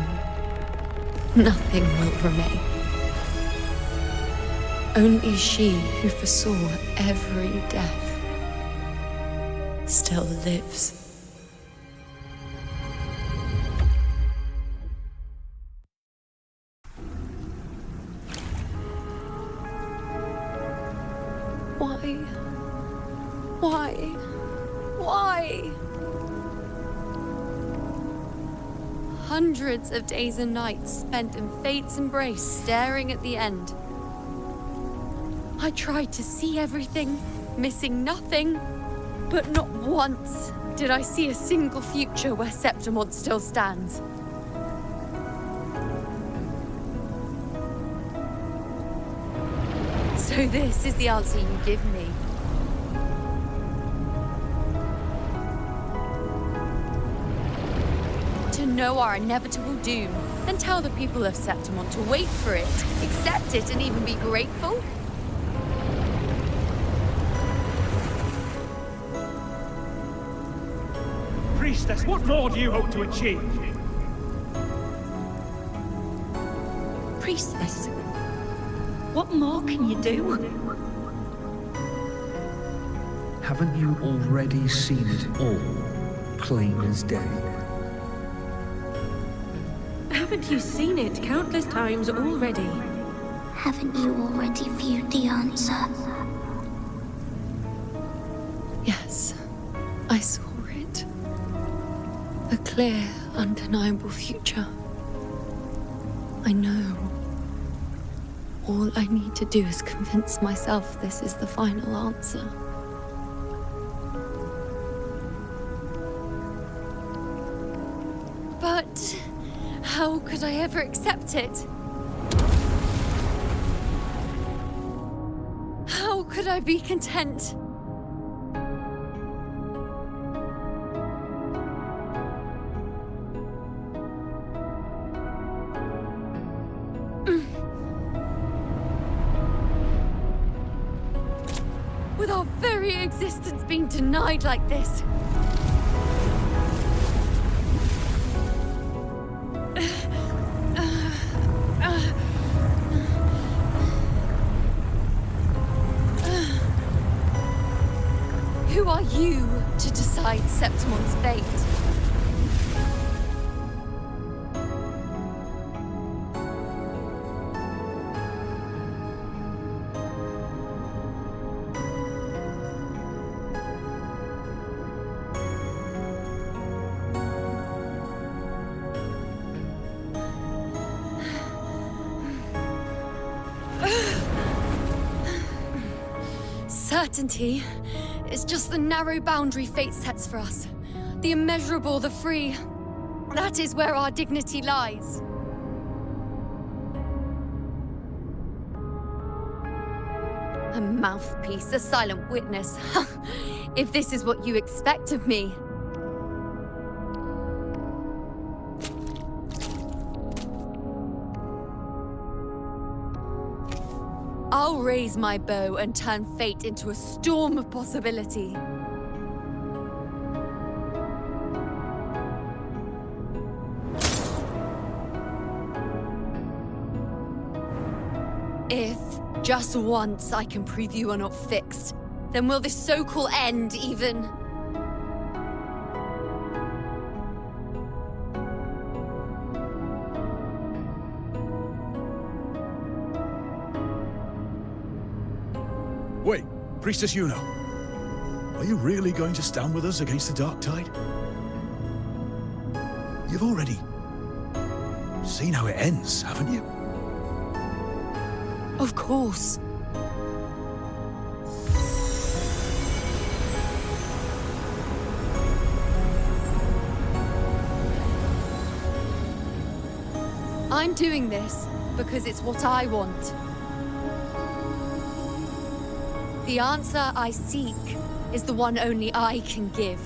Nothing will remain. Only she who foresaw every death still lives. Why? Hundreds of days and nights spent in fate's embrace, staring at the end. I tried to see everything, missing nothing, but not once did I see a single future where Septimon still stands. So this is the answer you give me. To know our inevitable doom, and tell the people of Septimon to wait for it, accept it, and even be grateful? Priestess, what more do you hope to achieve? Priestess, what more can you do? Haven't you already seen it all, plain as day? Haven't you seen it countless times already? Haven't you already viewed the answer? Yes, I saw it. A clear, undeniable future. I know. All I need to do is convince myself this is the final answer. But how could I ever accept it? How could I be content? with our very existence being denied like this? Who are you to decide Septimon's fate? Certainty is just the narrow boundary fate sets for us. The immeasurable, the free. That is where our dignity lies. A mouthpiece, a silent witness. If this is what you expect of me. I'll raise my bow and turn fate into a storm of possibility. If, just once, I can prove you are not fixed, then will this so-called end even... Wait, Priestess Yuno. Are you really going to stand with us against the Dark Tide? You've already seen how it ends, haven't you? Of course. I'm doing this because it's what I want. The answer I seek is the one only I can give.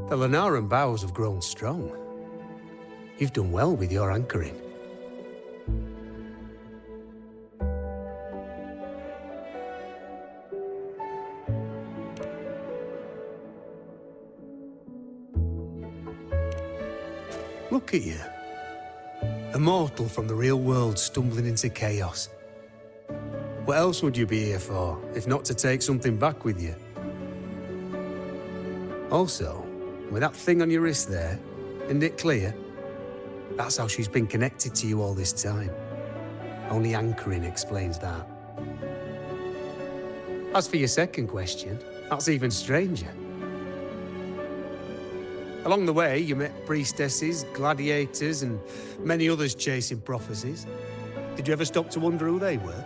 The Lanaran bows have grown strong. You've done well with your anchoring. Look at you. A mortal from the real world stumbling into chaos. What else would you be here for, if not to take something back with you? Also, with that thing on your wrist there, isn't it clear? That's how she's been connected to you all this time. Only anchoring explains that. As for your second question, that's even stranger. Along the way, you met priestesses, gladiators, and many others chasing prophecies. Did you ever stop to wonder who they were?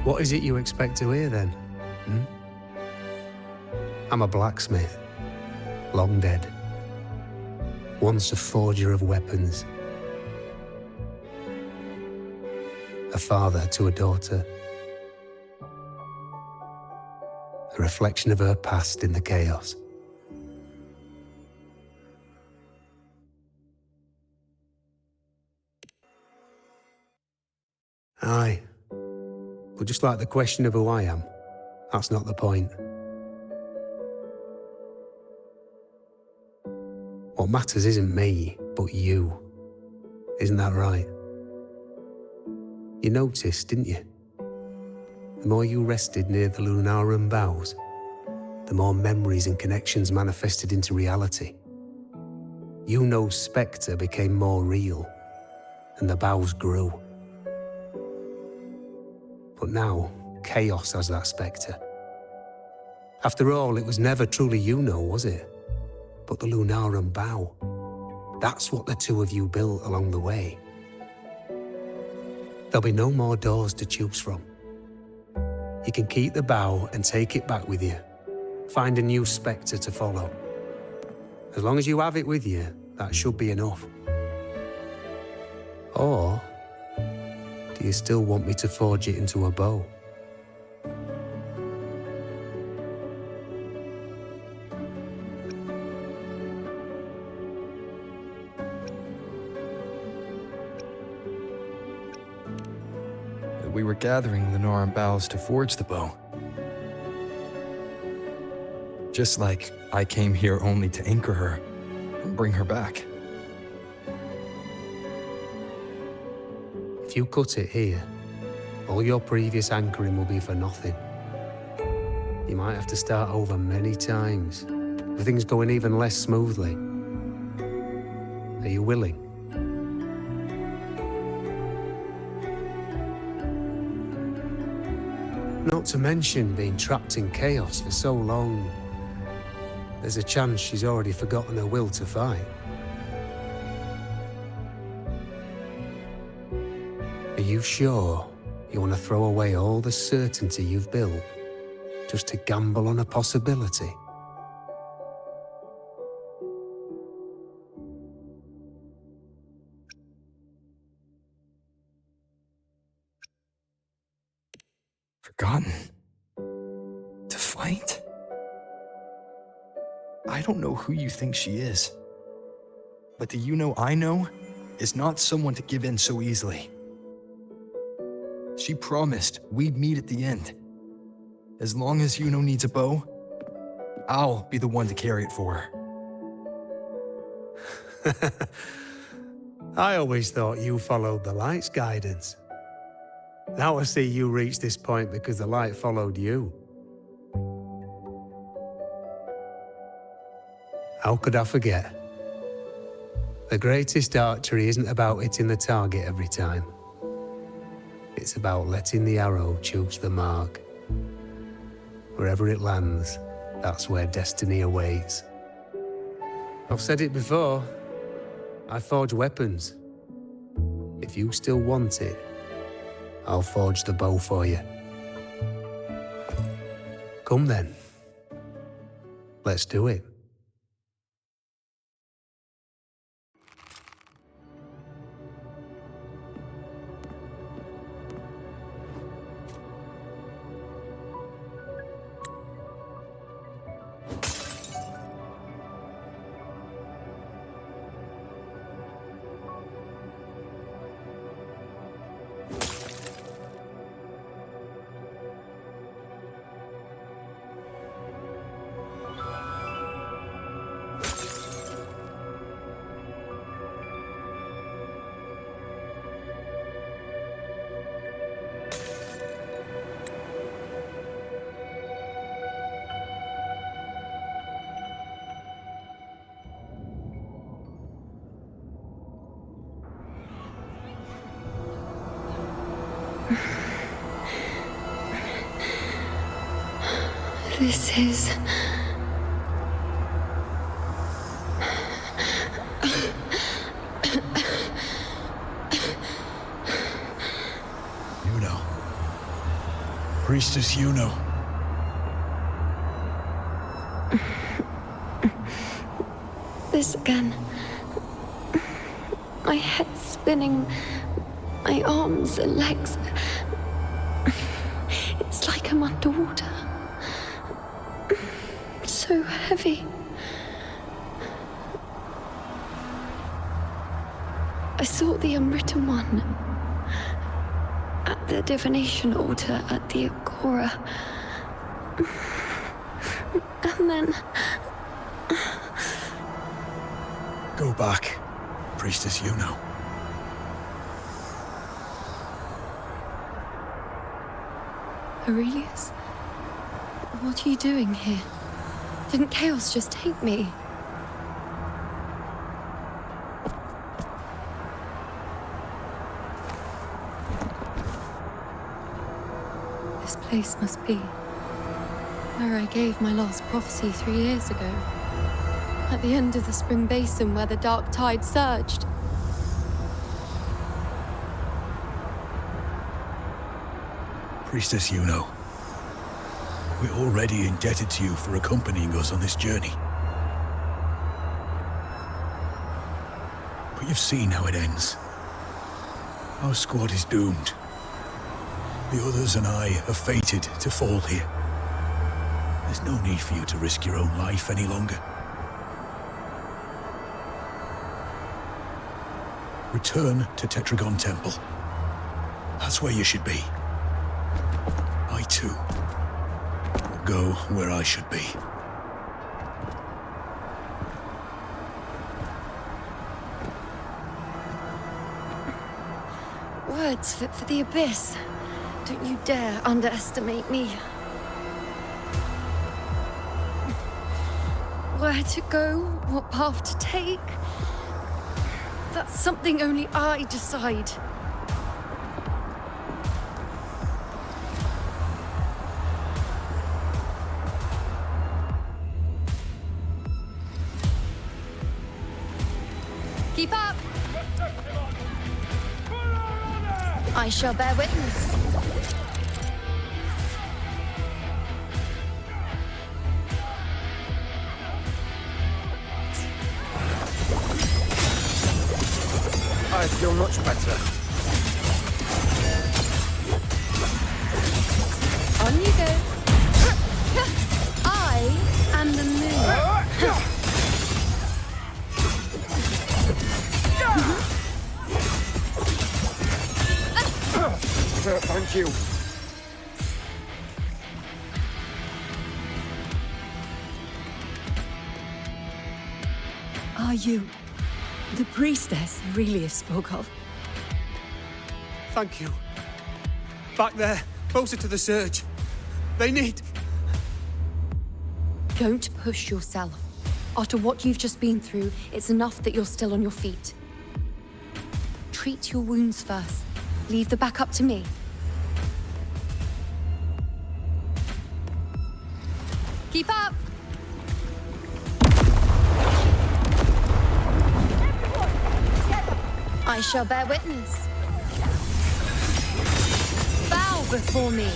What is it you expect to hear, then? I'm a blacksmith, long dead. Once a forger of weapons. A father to a daughter. A reflection of her past in the chaos. Aye. But just like the question of who I am, That's not the point. What matters isn't me, but you. Isn't that right? You noticed, didn't you? The more you rested near the Lunarum boughs, the more memories and connections manifested into reality. Yuno's spectre became more real, and the boughs grew. But now, Chaos has that spectre. After all, it was never truly Yuno, was it? But the Lunarum bough. That's what the two of you built along the way. There'll be no more doors to choose from. You can keep the bough and take it back with you. Find a new spectre to follow. As long as you have it with you, that should be enough. Or, do you still want me to forge it into a bow? We were gathering Lunarum boughs to forge the bow. Just like I came here only to anchor her and bring her back. If you cut it here, all your previous anchoring will be for nothing. You might have to start over many times, with things going even less smoothly. Are you willing? Not to mention being trapped in chaos for so long. There's a chance she's already forgotten her will to fight. Are you sure you want to throw away all the certainty you've built just to gamble on a possibility? Forgotten? To fight? I don't know who you think she is. But the Yuno I know is not someone to give in so easily. She promised we'd meet at the end. As long as Yuno needs a bow, I'll be the one to carry it for her. I always thought you followed the light's guidance. Now I see you reached this point because the light followed you. How could I forget? The greatest archery isn't about hitting the target every time. It's about letting the arrow choose the mark. Wherever it lands, that's where destiny awaits. I've said it before. I forge weapons. If you still want it, I'll forge the bow for you. Come then. Let's do it. This is... Yuno. Priestess Yuno. This again. My head spinning, my arms and legs. It's like I'm underwater. So heavy. I saw the Unwritten One at the divination altar at the Agora. And then... Go back, Priestess Yuno. Aurelius? What are you doing here? Didn't Chaos just take me? This place must be where I gave my last prophecy 3 years ago. At the end of the spring basin where the dark tide surged. Priestess Yuno, we're already indebted to you for accompanying us on this journey. But you've seen how it ends. Our squad is doomed. The others and I are fated to fall here. There's no need for you to risk your own life any longer. Return to Tetragon Temple. That's where you should be. I, too, will go where I should be. Words fit for the abyss. Don't you dare underestimate me. Where to go, what path to take, that's something only I decide. Keep up! I shall bear witness. I feel much better. On you go. I am the moon. Thank you. Are you the priestess Aurelius spoke of? Thank you. Back there, closer to the surge. They need... Don't push yourself. After what you've just been through, it's enough that you're still on your feet. Treat your wounds first. Leave the back up to me. Keep up! I shall bear witness. Bow before me.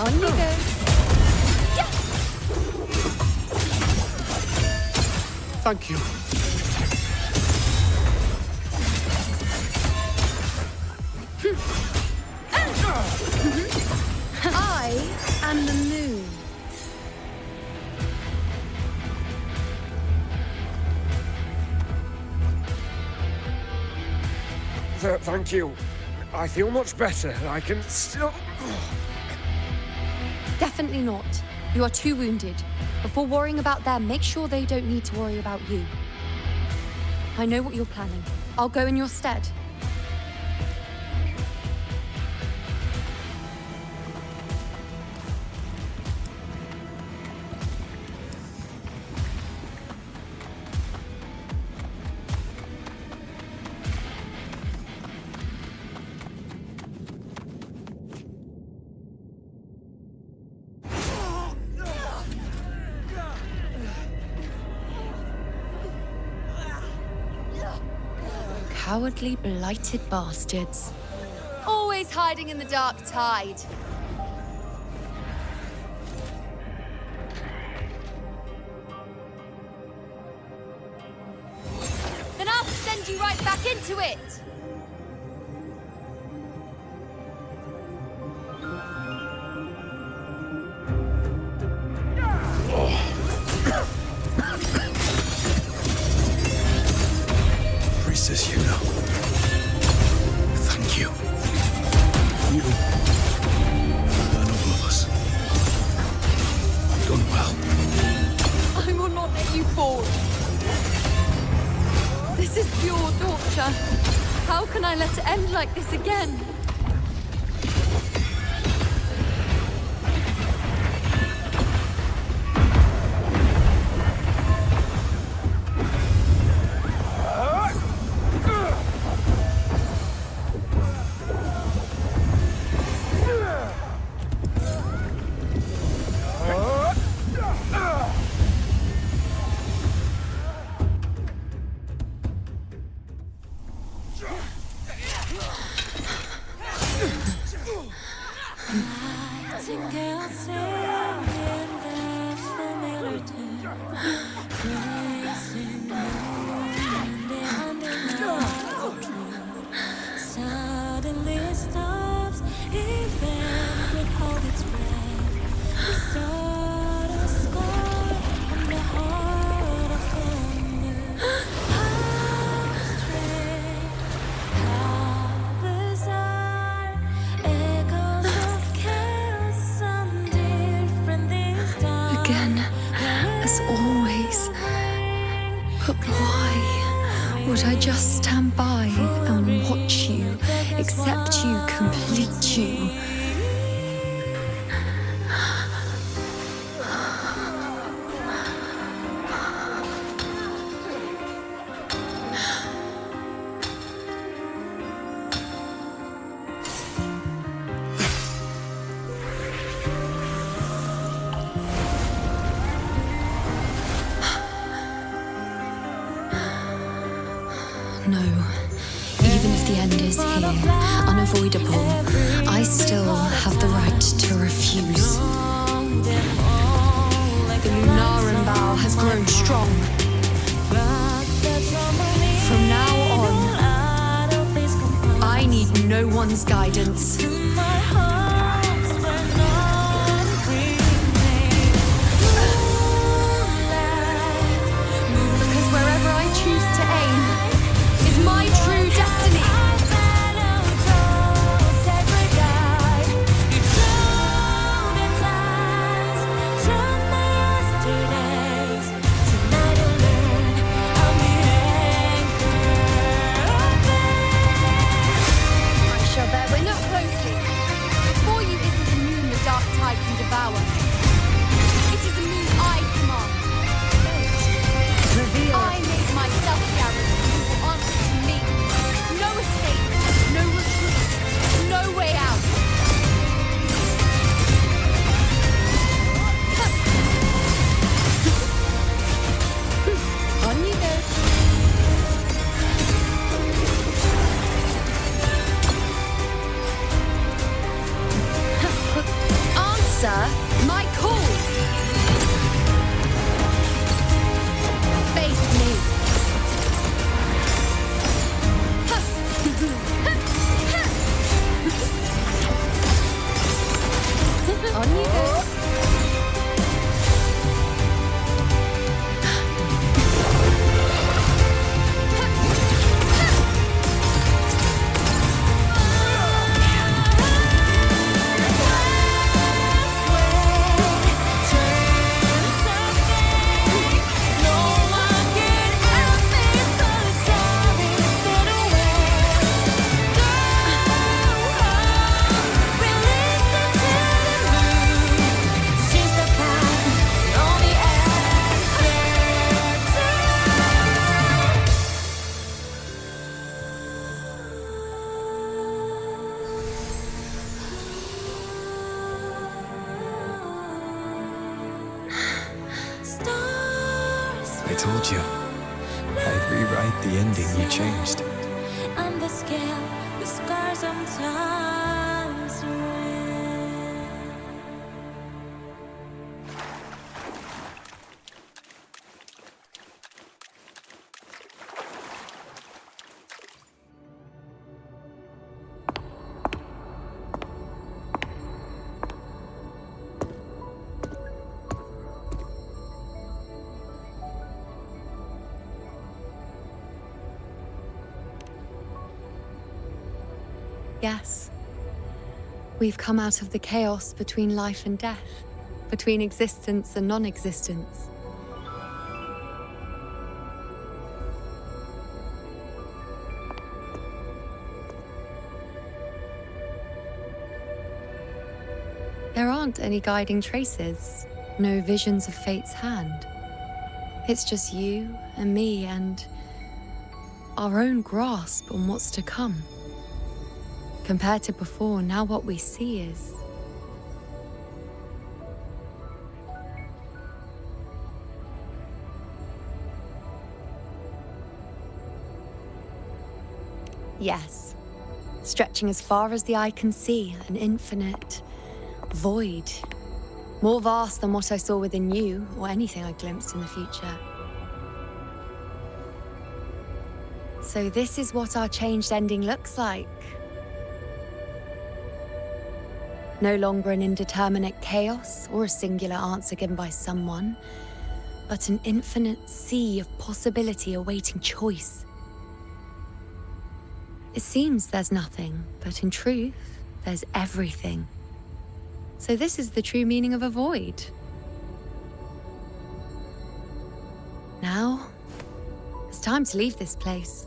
On you go. Thank you. I am the moon. Thank you. I feel much better. I can still... Definitely not. You are too wounded. Before worrying about them, make sure they don't need to worry about you. I know what you're planning. I'll go in your stead. Cowardly, blighted bastards. Always hiding in the dark tide. Then I'll send you right back into it! Priestess Yuno. Thank you. You and all of us. I let it end like this again? Again, as always. But why would I just stand by and watch you, accept you, complete you? No. Even if the end is here, unavoidable, I still have the right to refuse. The Lunaran vow has grown strong. From now on, I need no one's guidance. Because wherever I choose to aim is my true destiny. I shall bear window closely. Before you isn't a moon the dark tide can devour. It is a moon I command. I made myself the arrow. You will answer to me. No escape, no retreat, no way out. On you go. Answer my call. Face me. On you go. I told you. I'd rewrite the ending you changed. On the scale, the scars sometimes Yes. We've come out of the chaos between life and death, between existence and non-existence. There aren't any guiding traces, no visions of fate's hand. It's just you and me and our own grasp on what's to come. Compared to before, now what we see is... Yes, stretching as far as the eye can see, an infinite void. More vast than what I saw within you, or anything I glimpsed in the future. So this is what our changed ending looks like. No longer an indeterminate chaos or a singular answer given by someone, but an infinite sea of possibility awaiting choice. It seems there's nothing, but in truth, there's everything. So this is the true meaning of a void. Now, it's time to leave this place.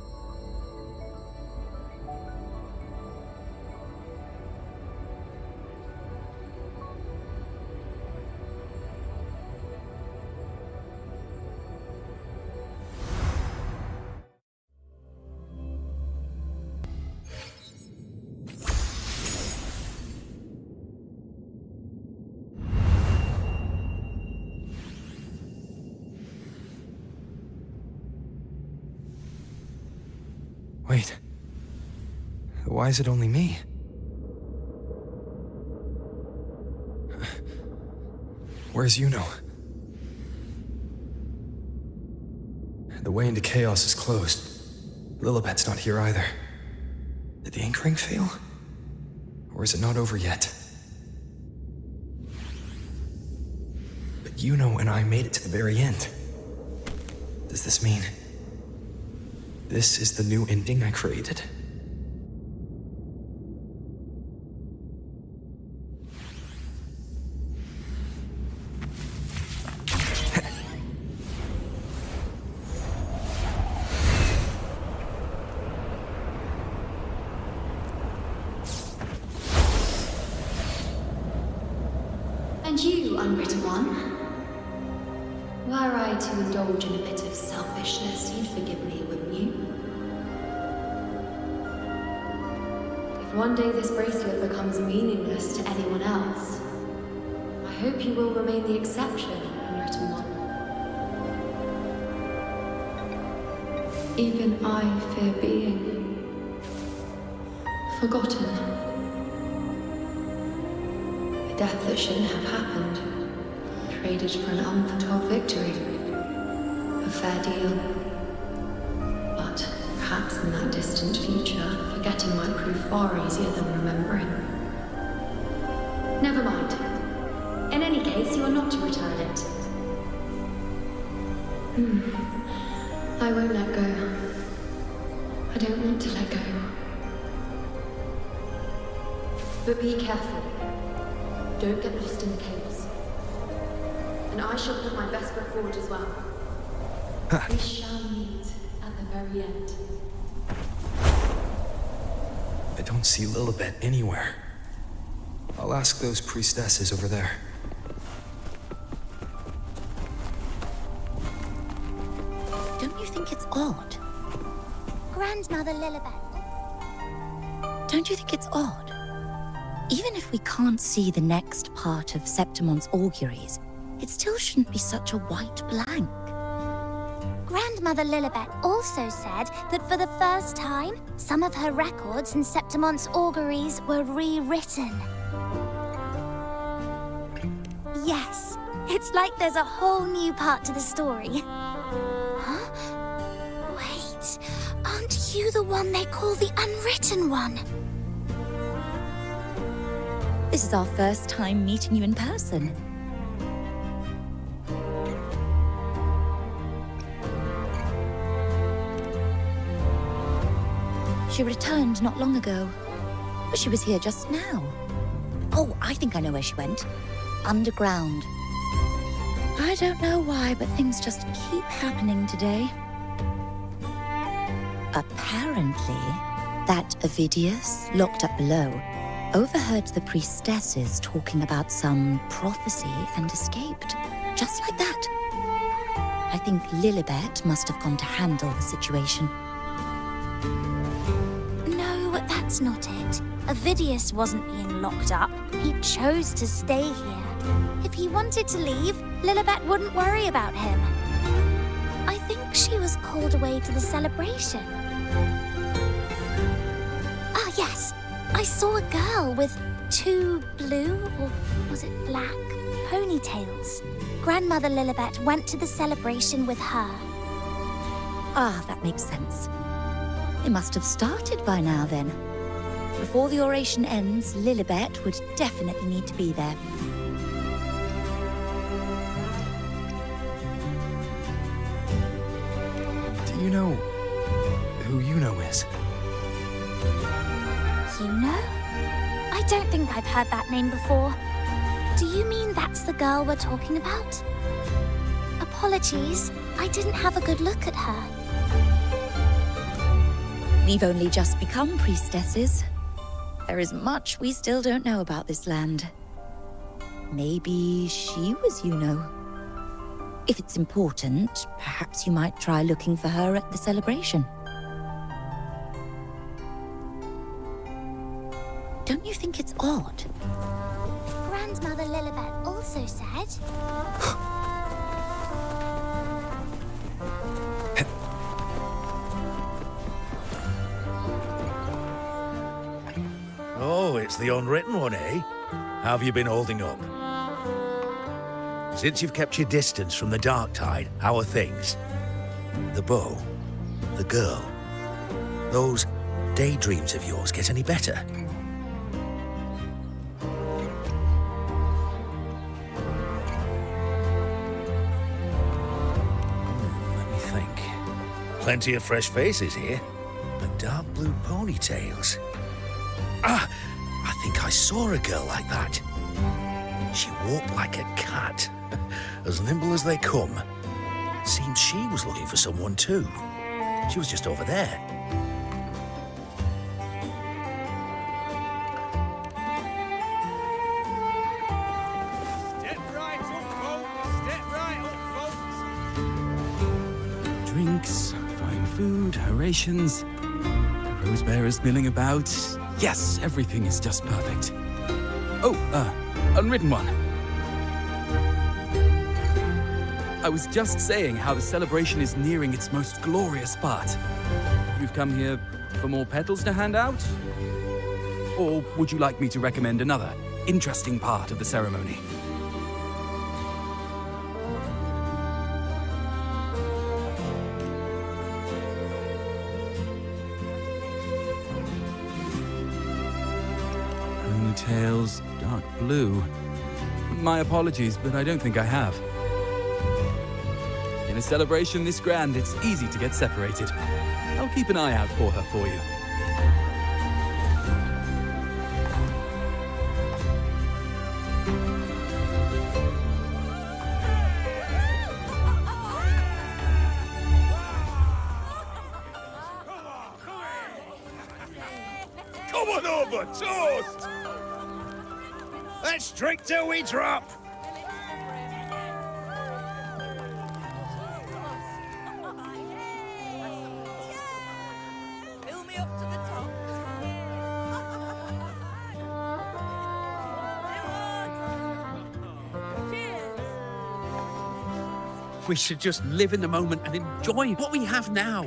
Wait. Why is it only me? Where's Yuno? The way into chaos is closed. Lilibet's not here either. Did the anchoring fail? Or is it not over yet? But Yuno and I made it to the very end. Does this mean... this is the new ending I created? And you, unwritten one? Were I to indulge in a bit of selfishness, you'd forgive me, wouldn't you? If one day this bracelet becomes meaningless to anyone else, I hope you will remain the exception, unwritten one. Even I fear being forgotten. A death that shouldn't have happened. Traded for an unforetold victory. A fair deal. But perhaps in that distant future, forgetting might prove far easier than remembering. Never mind. In any case, you are not to return it. I won't let go. I don't want to let go. But be careful. Don't get lost in the chaos. And I shall put my best foot forward as well. We shall meet at the very end. I don't see Lilibet anywhere. I'll ask those priestesses over there. Don't you think it's odd? Grandmother Lilibet. Don't you think it's odd? Even if we can't see the next part of Septimon's auguries, it still shouldn't be such a white blank. Grandmother Lilibet also said that for the first time, some of her records in Septimon's auguries were rewritten. Yes, it's like there's a whole new part to the story. Huh? Wait, aren't you the one they call the Unwritten One? This is our first time meeting you in person. She returned not long ago, but she was here just now. Oh, I think I know where she went. Underground. I don't know why, but things just keep happening today. Apparently, that Ovidius, locked up below, overheard the priestesses talking about some prophecy and escaped. Just like that. I think Lilibet must have gone to handle the situation. No, that's not it. Ovidius wasn't being locked up. He chose to stay here. If he wanted to leave, Lilibet wouldn't worry about him. I think she was called away to the celebration. Ah, yes. I saw a girl with 2 blue, or was it black, ponytails. Grandmother Lilibet went to the celebration with her. Ah, that makes sense. It must have started by now then. Before the oration ends, Lilibet would definitely need to be there. Do you know who Yuno is? Yuno? I don't think I've heard that name before. Do you mean that's the girl we're talking about? Apologies, I didn't have a good look at her. We've only just become priestesses. There is much we still don't know about this land. Maybe she was Yuno. If it's important, perhaps you might try looking for her at the celebration. Don't you think it's odd? Grandmother Lilibet also said... Oh, it's the unwritten one, eh? How have you been holding up? Since you've kept your distance from the dark tide, how are things? The bow? The girl? Those daydreams of yours get any better? Let me think. Plenty of fresh faces here, and dark blue ponytails. Ah, I think I saw a girl like that. She walked like a cat, as nimble as they come. Seemed she was looking for someone too. She was just over there. Step right up, folks. Step right up, folks. Drinks, fine food, orations. The rose bearers milling about. Yes, everything is just perfect. Oh, unwritten one. I was just saying how the celebration is nearing its most glorious part. You've come here for more petals to hand out? Or would you like me to recommend another interesting part of the ceremony? Ponytails, dark blue. My apologies, but I don't think I have. In a celebration this grand, it's easy to get separated. I'll keep an eye out for her for you. Come on over, toast! Let's drink till we drop! Fill me up to the top. We should just live in the moment and enjoy what we have now.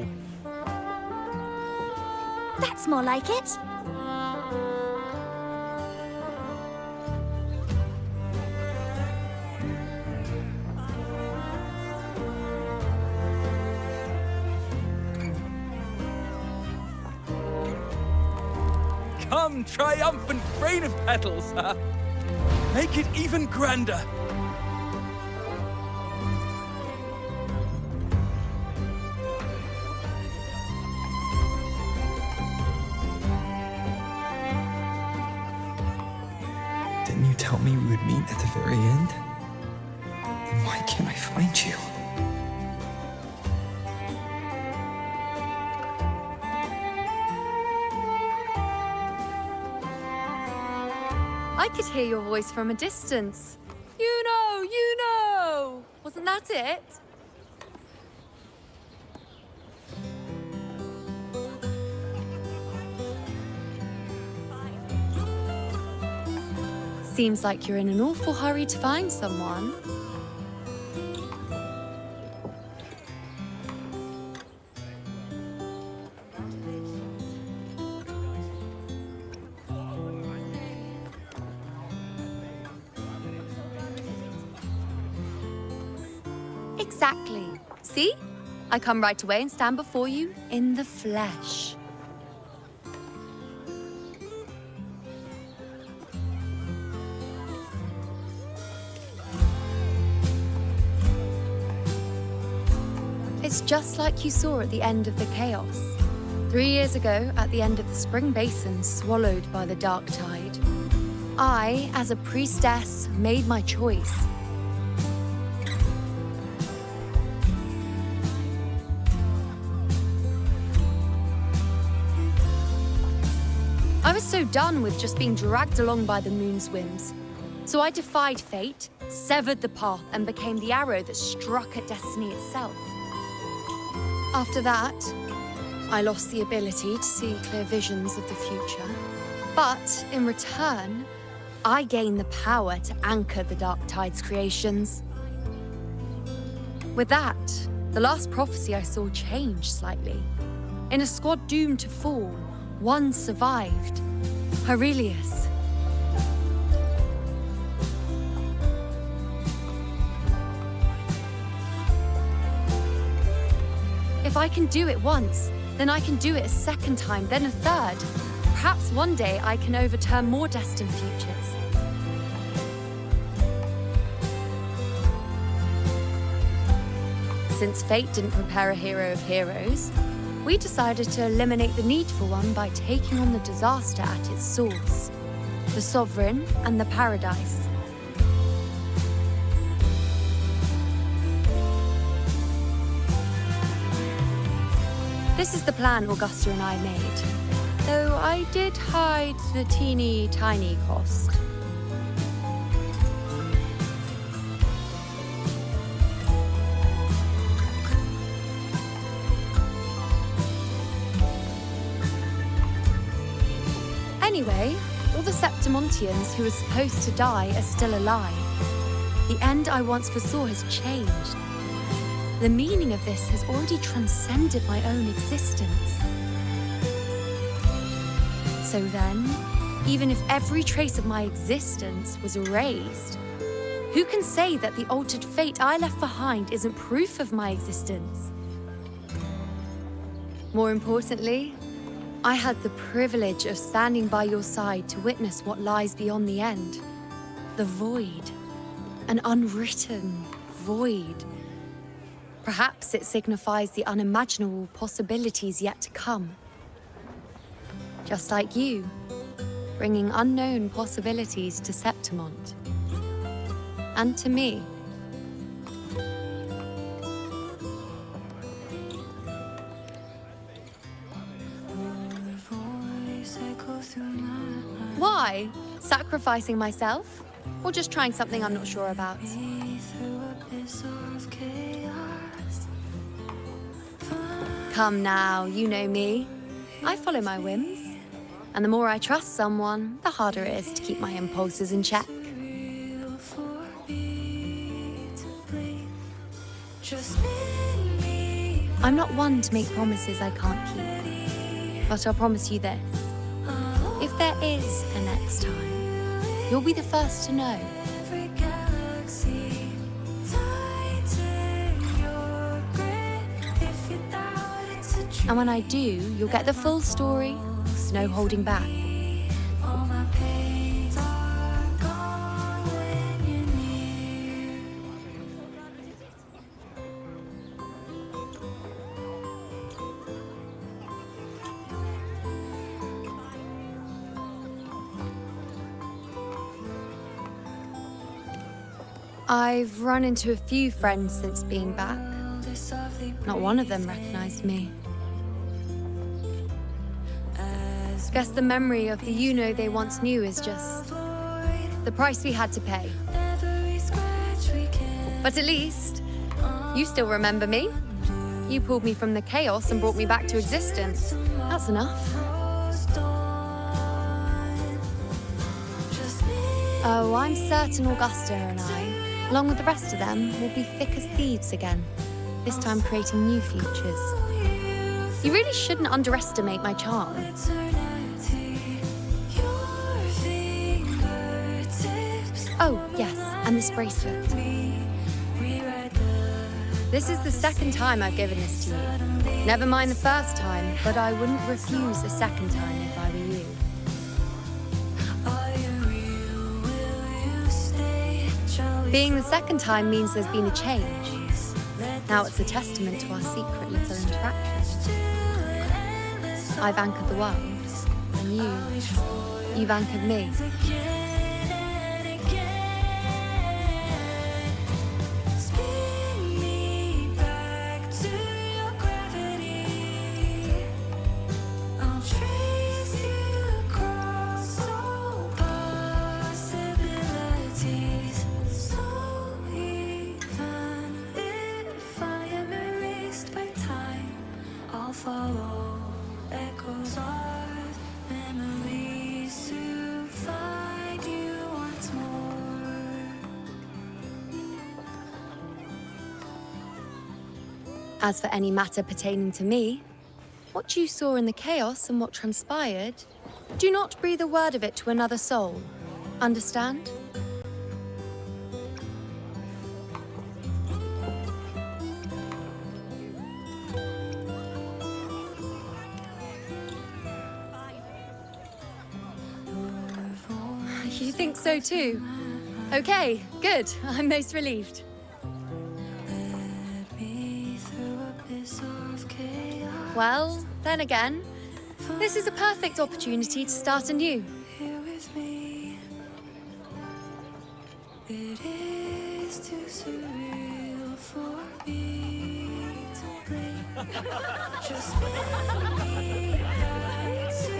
That's more like it. Come, triumphant rain of petals! Make it even grander! Didn't you tell me we would meet at the very end? Then why can't I find you? I could hear your voice from a distance. You know, you know! Wasn't that it? Seems like you're in an awful hurry to find someone. Exactly. See? I come right away and stand before you in the flesh. It's just like you saw at the end of the chaos. 3 years ago, at the end of the spring basin swallowed by the dark tide, I, as a priestess, made my choice. I was so done with just being dragged along by the moon's whims. So I defied fate, severed the path, and became the arrow that struck at destiny itself. After that, I lost the ability to see clear visions of the future. But in return, I gained the power to anchor the Dark Tide's creations. With that, the last prophecy I saw changed slightly. In a squad doomed to fall, one survived, Aurelius. If I can do it once, then I can do it a second time, then a third. Perhaps one day I can overturn more destined futures. Since fate didn't prepare a hero of heroes, we decided to eliminate the need for one by taking on the disaster at its source, the Sovereign and the Paradise. This is the plan Augusta and I made, though I did hide the teeny tiny cost. Anyway, all the Septimontians who were supposed to die are still alive. The end I once foresaw has changed. The meaning of this has already transcended my own existence. So then, even if every trace of my existence was erased, who can say that the altered fate I left behind isn't proof of my existence? More importantly, I had the privilege of standing by your side to witness what lies beyond the end. The void. An unwritten void. Perhaps it signifies the unimaginable possibilities yet to come. Just like you, bringing unknown possibilities to Septimont. And to me. Why? Sacrificing myself? Or just trying something I'm not sure about? Come now, you know me. I follow my whims. And the more I trust someone, the harder it is to keep my impulses in check. I'm not one to make promises I can't keep. But I'll promise you this. If there is a next time, you'll be the first to know. And when I do, you'll get the full story, no holding back. I've run into a few friends since being back. Not one of them recognized me. Guess the memory of the you-know they once knew is just the price we had to pay. But at least, you still remember me. You pulled me from the chaos and brought me back to existence. That's enough. Oh, I'm certain Augusta and I, along with the rest of them, will be thick as thieves again, this time creating new futures. You really shouldn't underestimate my charm. Oh, yes, and this bracelet. This is the second time I've given this to you. Never mind the first time, but I wouldn't refuse the second time if I were you. Being the second time means there's been a change. Now it's a testament to our secret little interaction. I've anchored the world, and you've anchored me. As for any matter pertaining to me, what you saw in the chaos and what transpired, do not breathe a word of it to another soul. Understand? You think so too? Okay, good. I'm most relieved. Well, then again, this is a perfect opportunity to start anew. It is too surreal for me to blink. Just me back to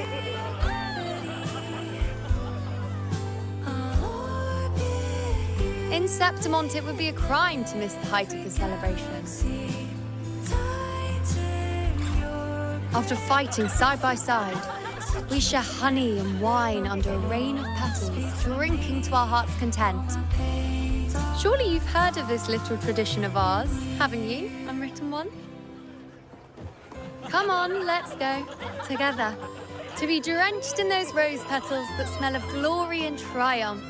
gravity. In Septimont, it would be a crime to miss the height of the celebration. After fighting side by side, we share honey and wine under a rain of petals, drinking to our heart's content. Surely you've heard of this little tradition of ours, haven't you, unwritten one? Come on, let's go, together, to be drenched in those rose petals that smell of glory and triumph.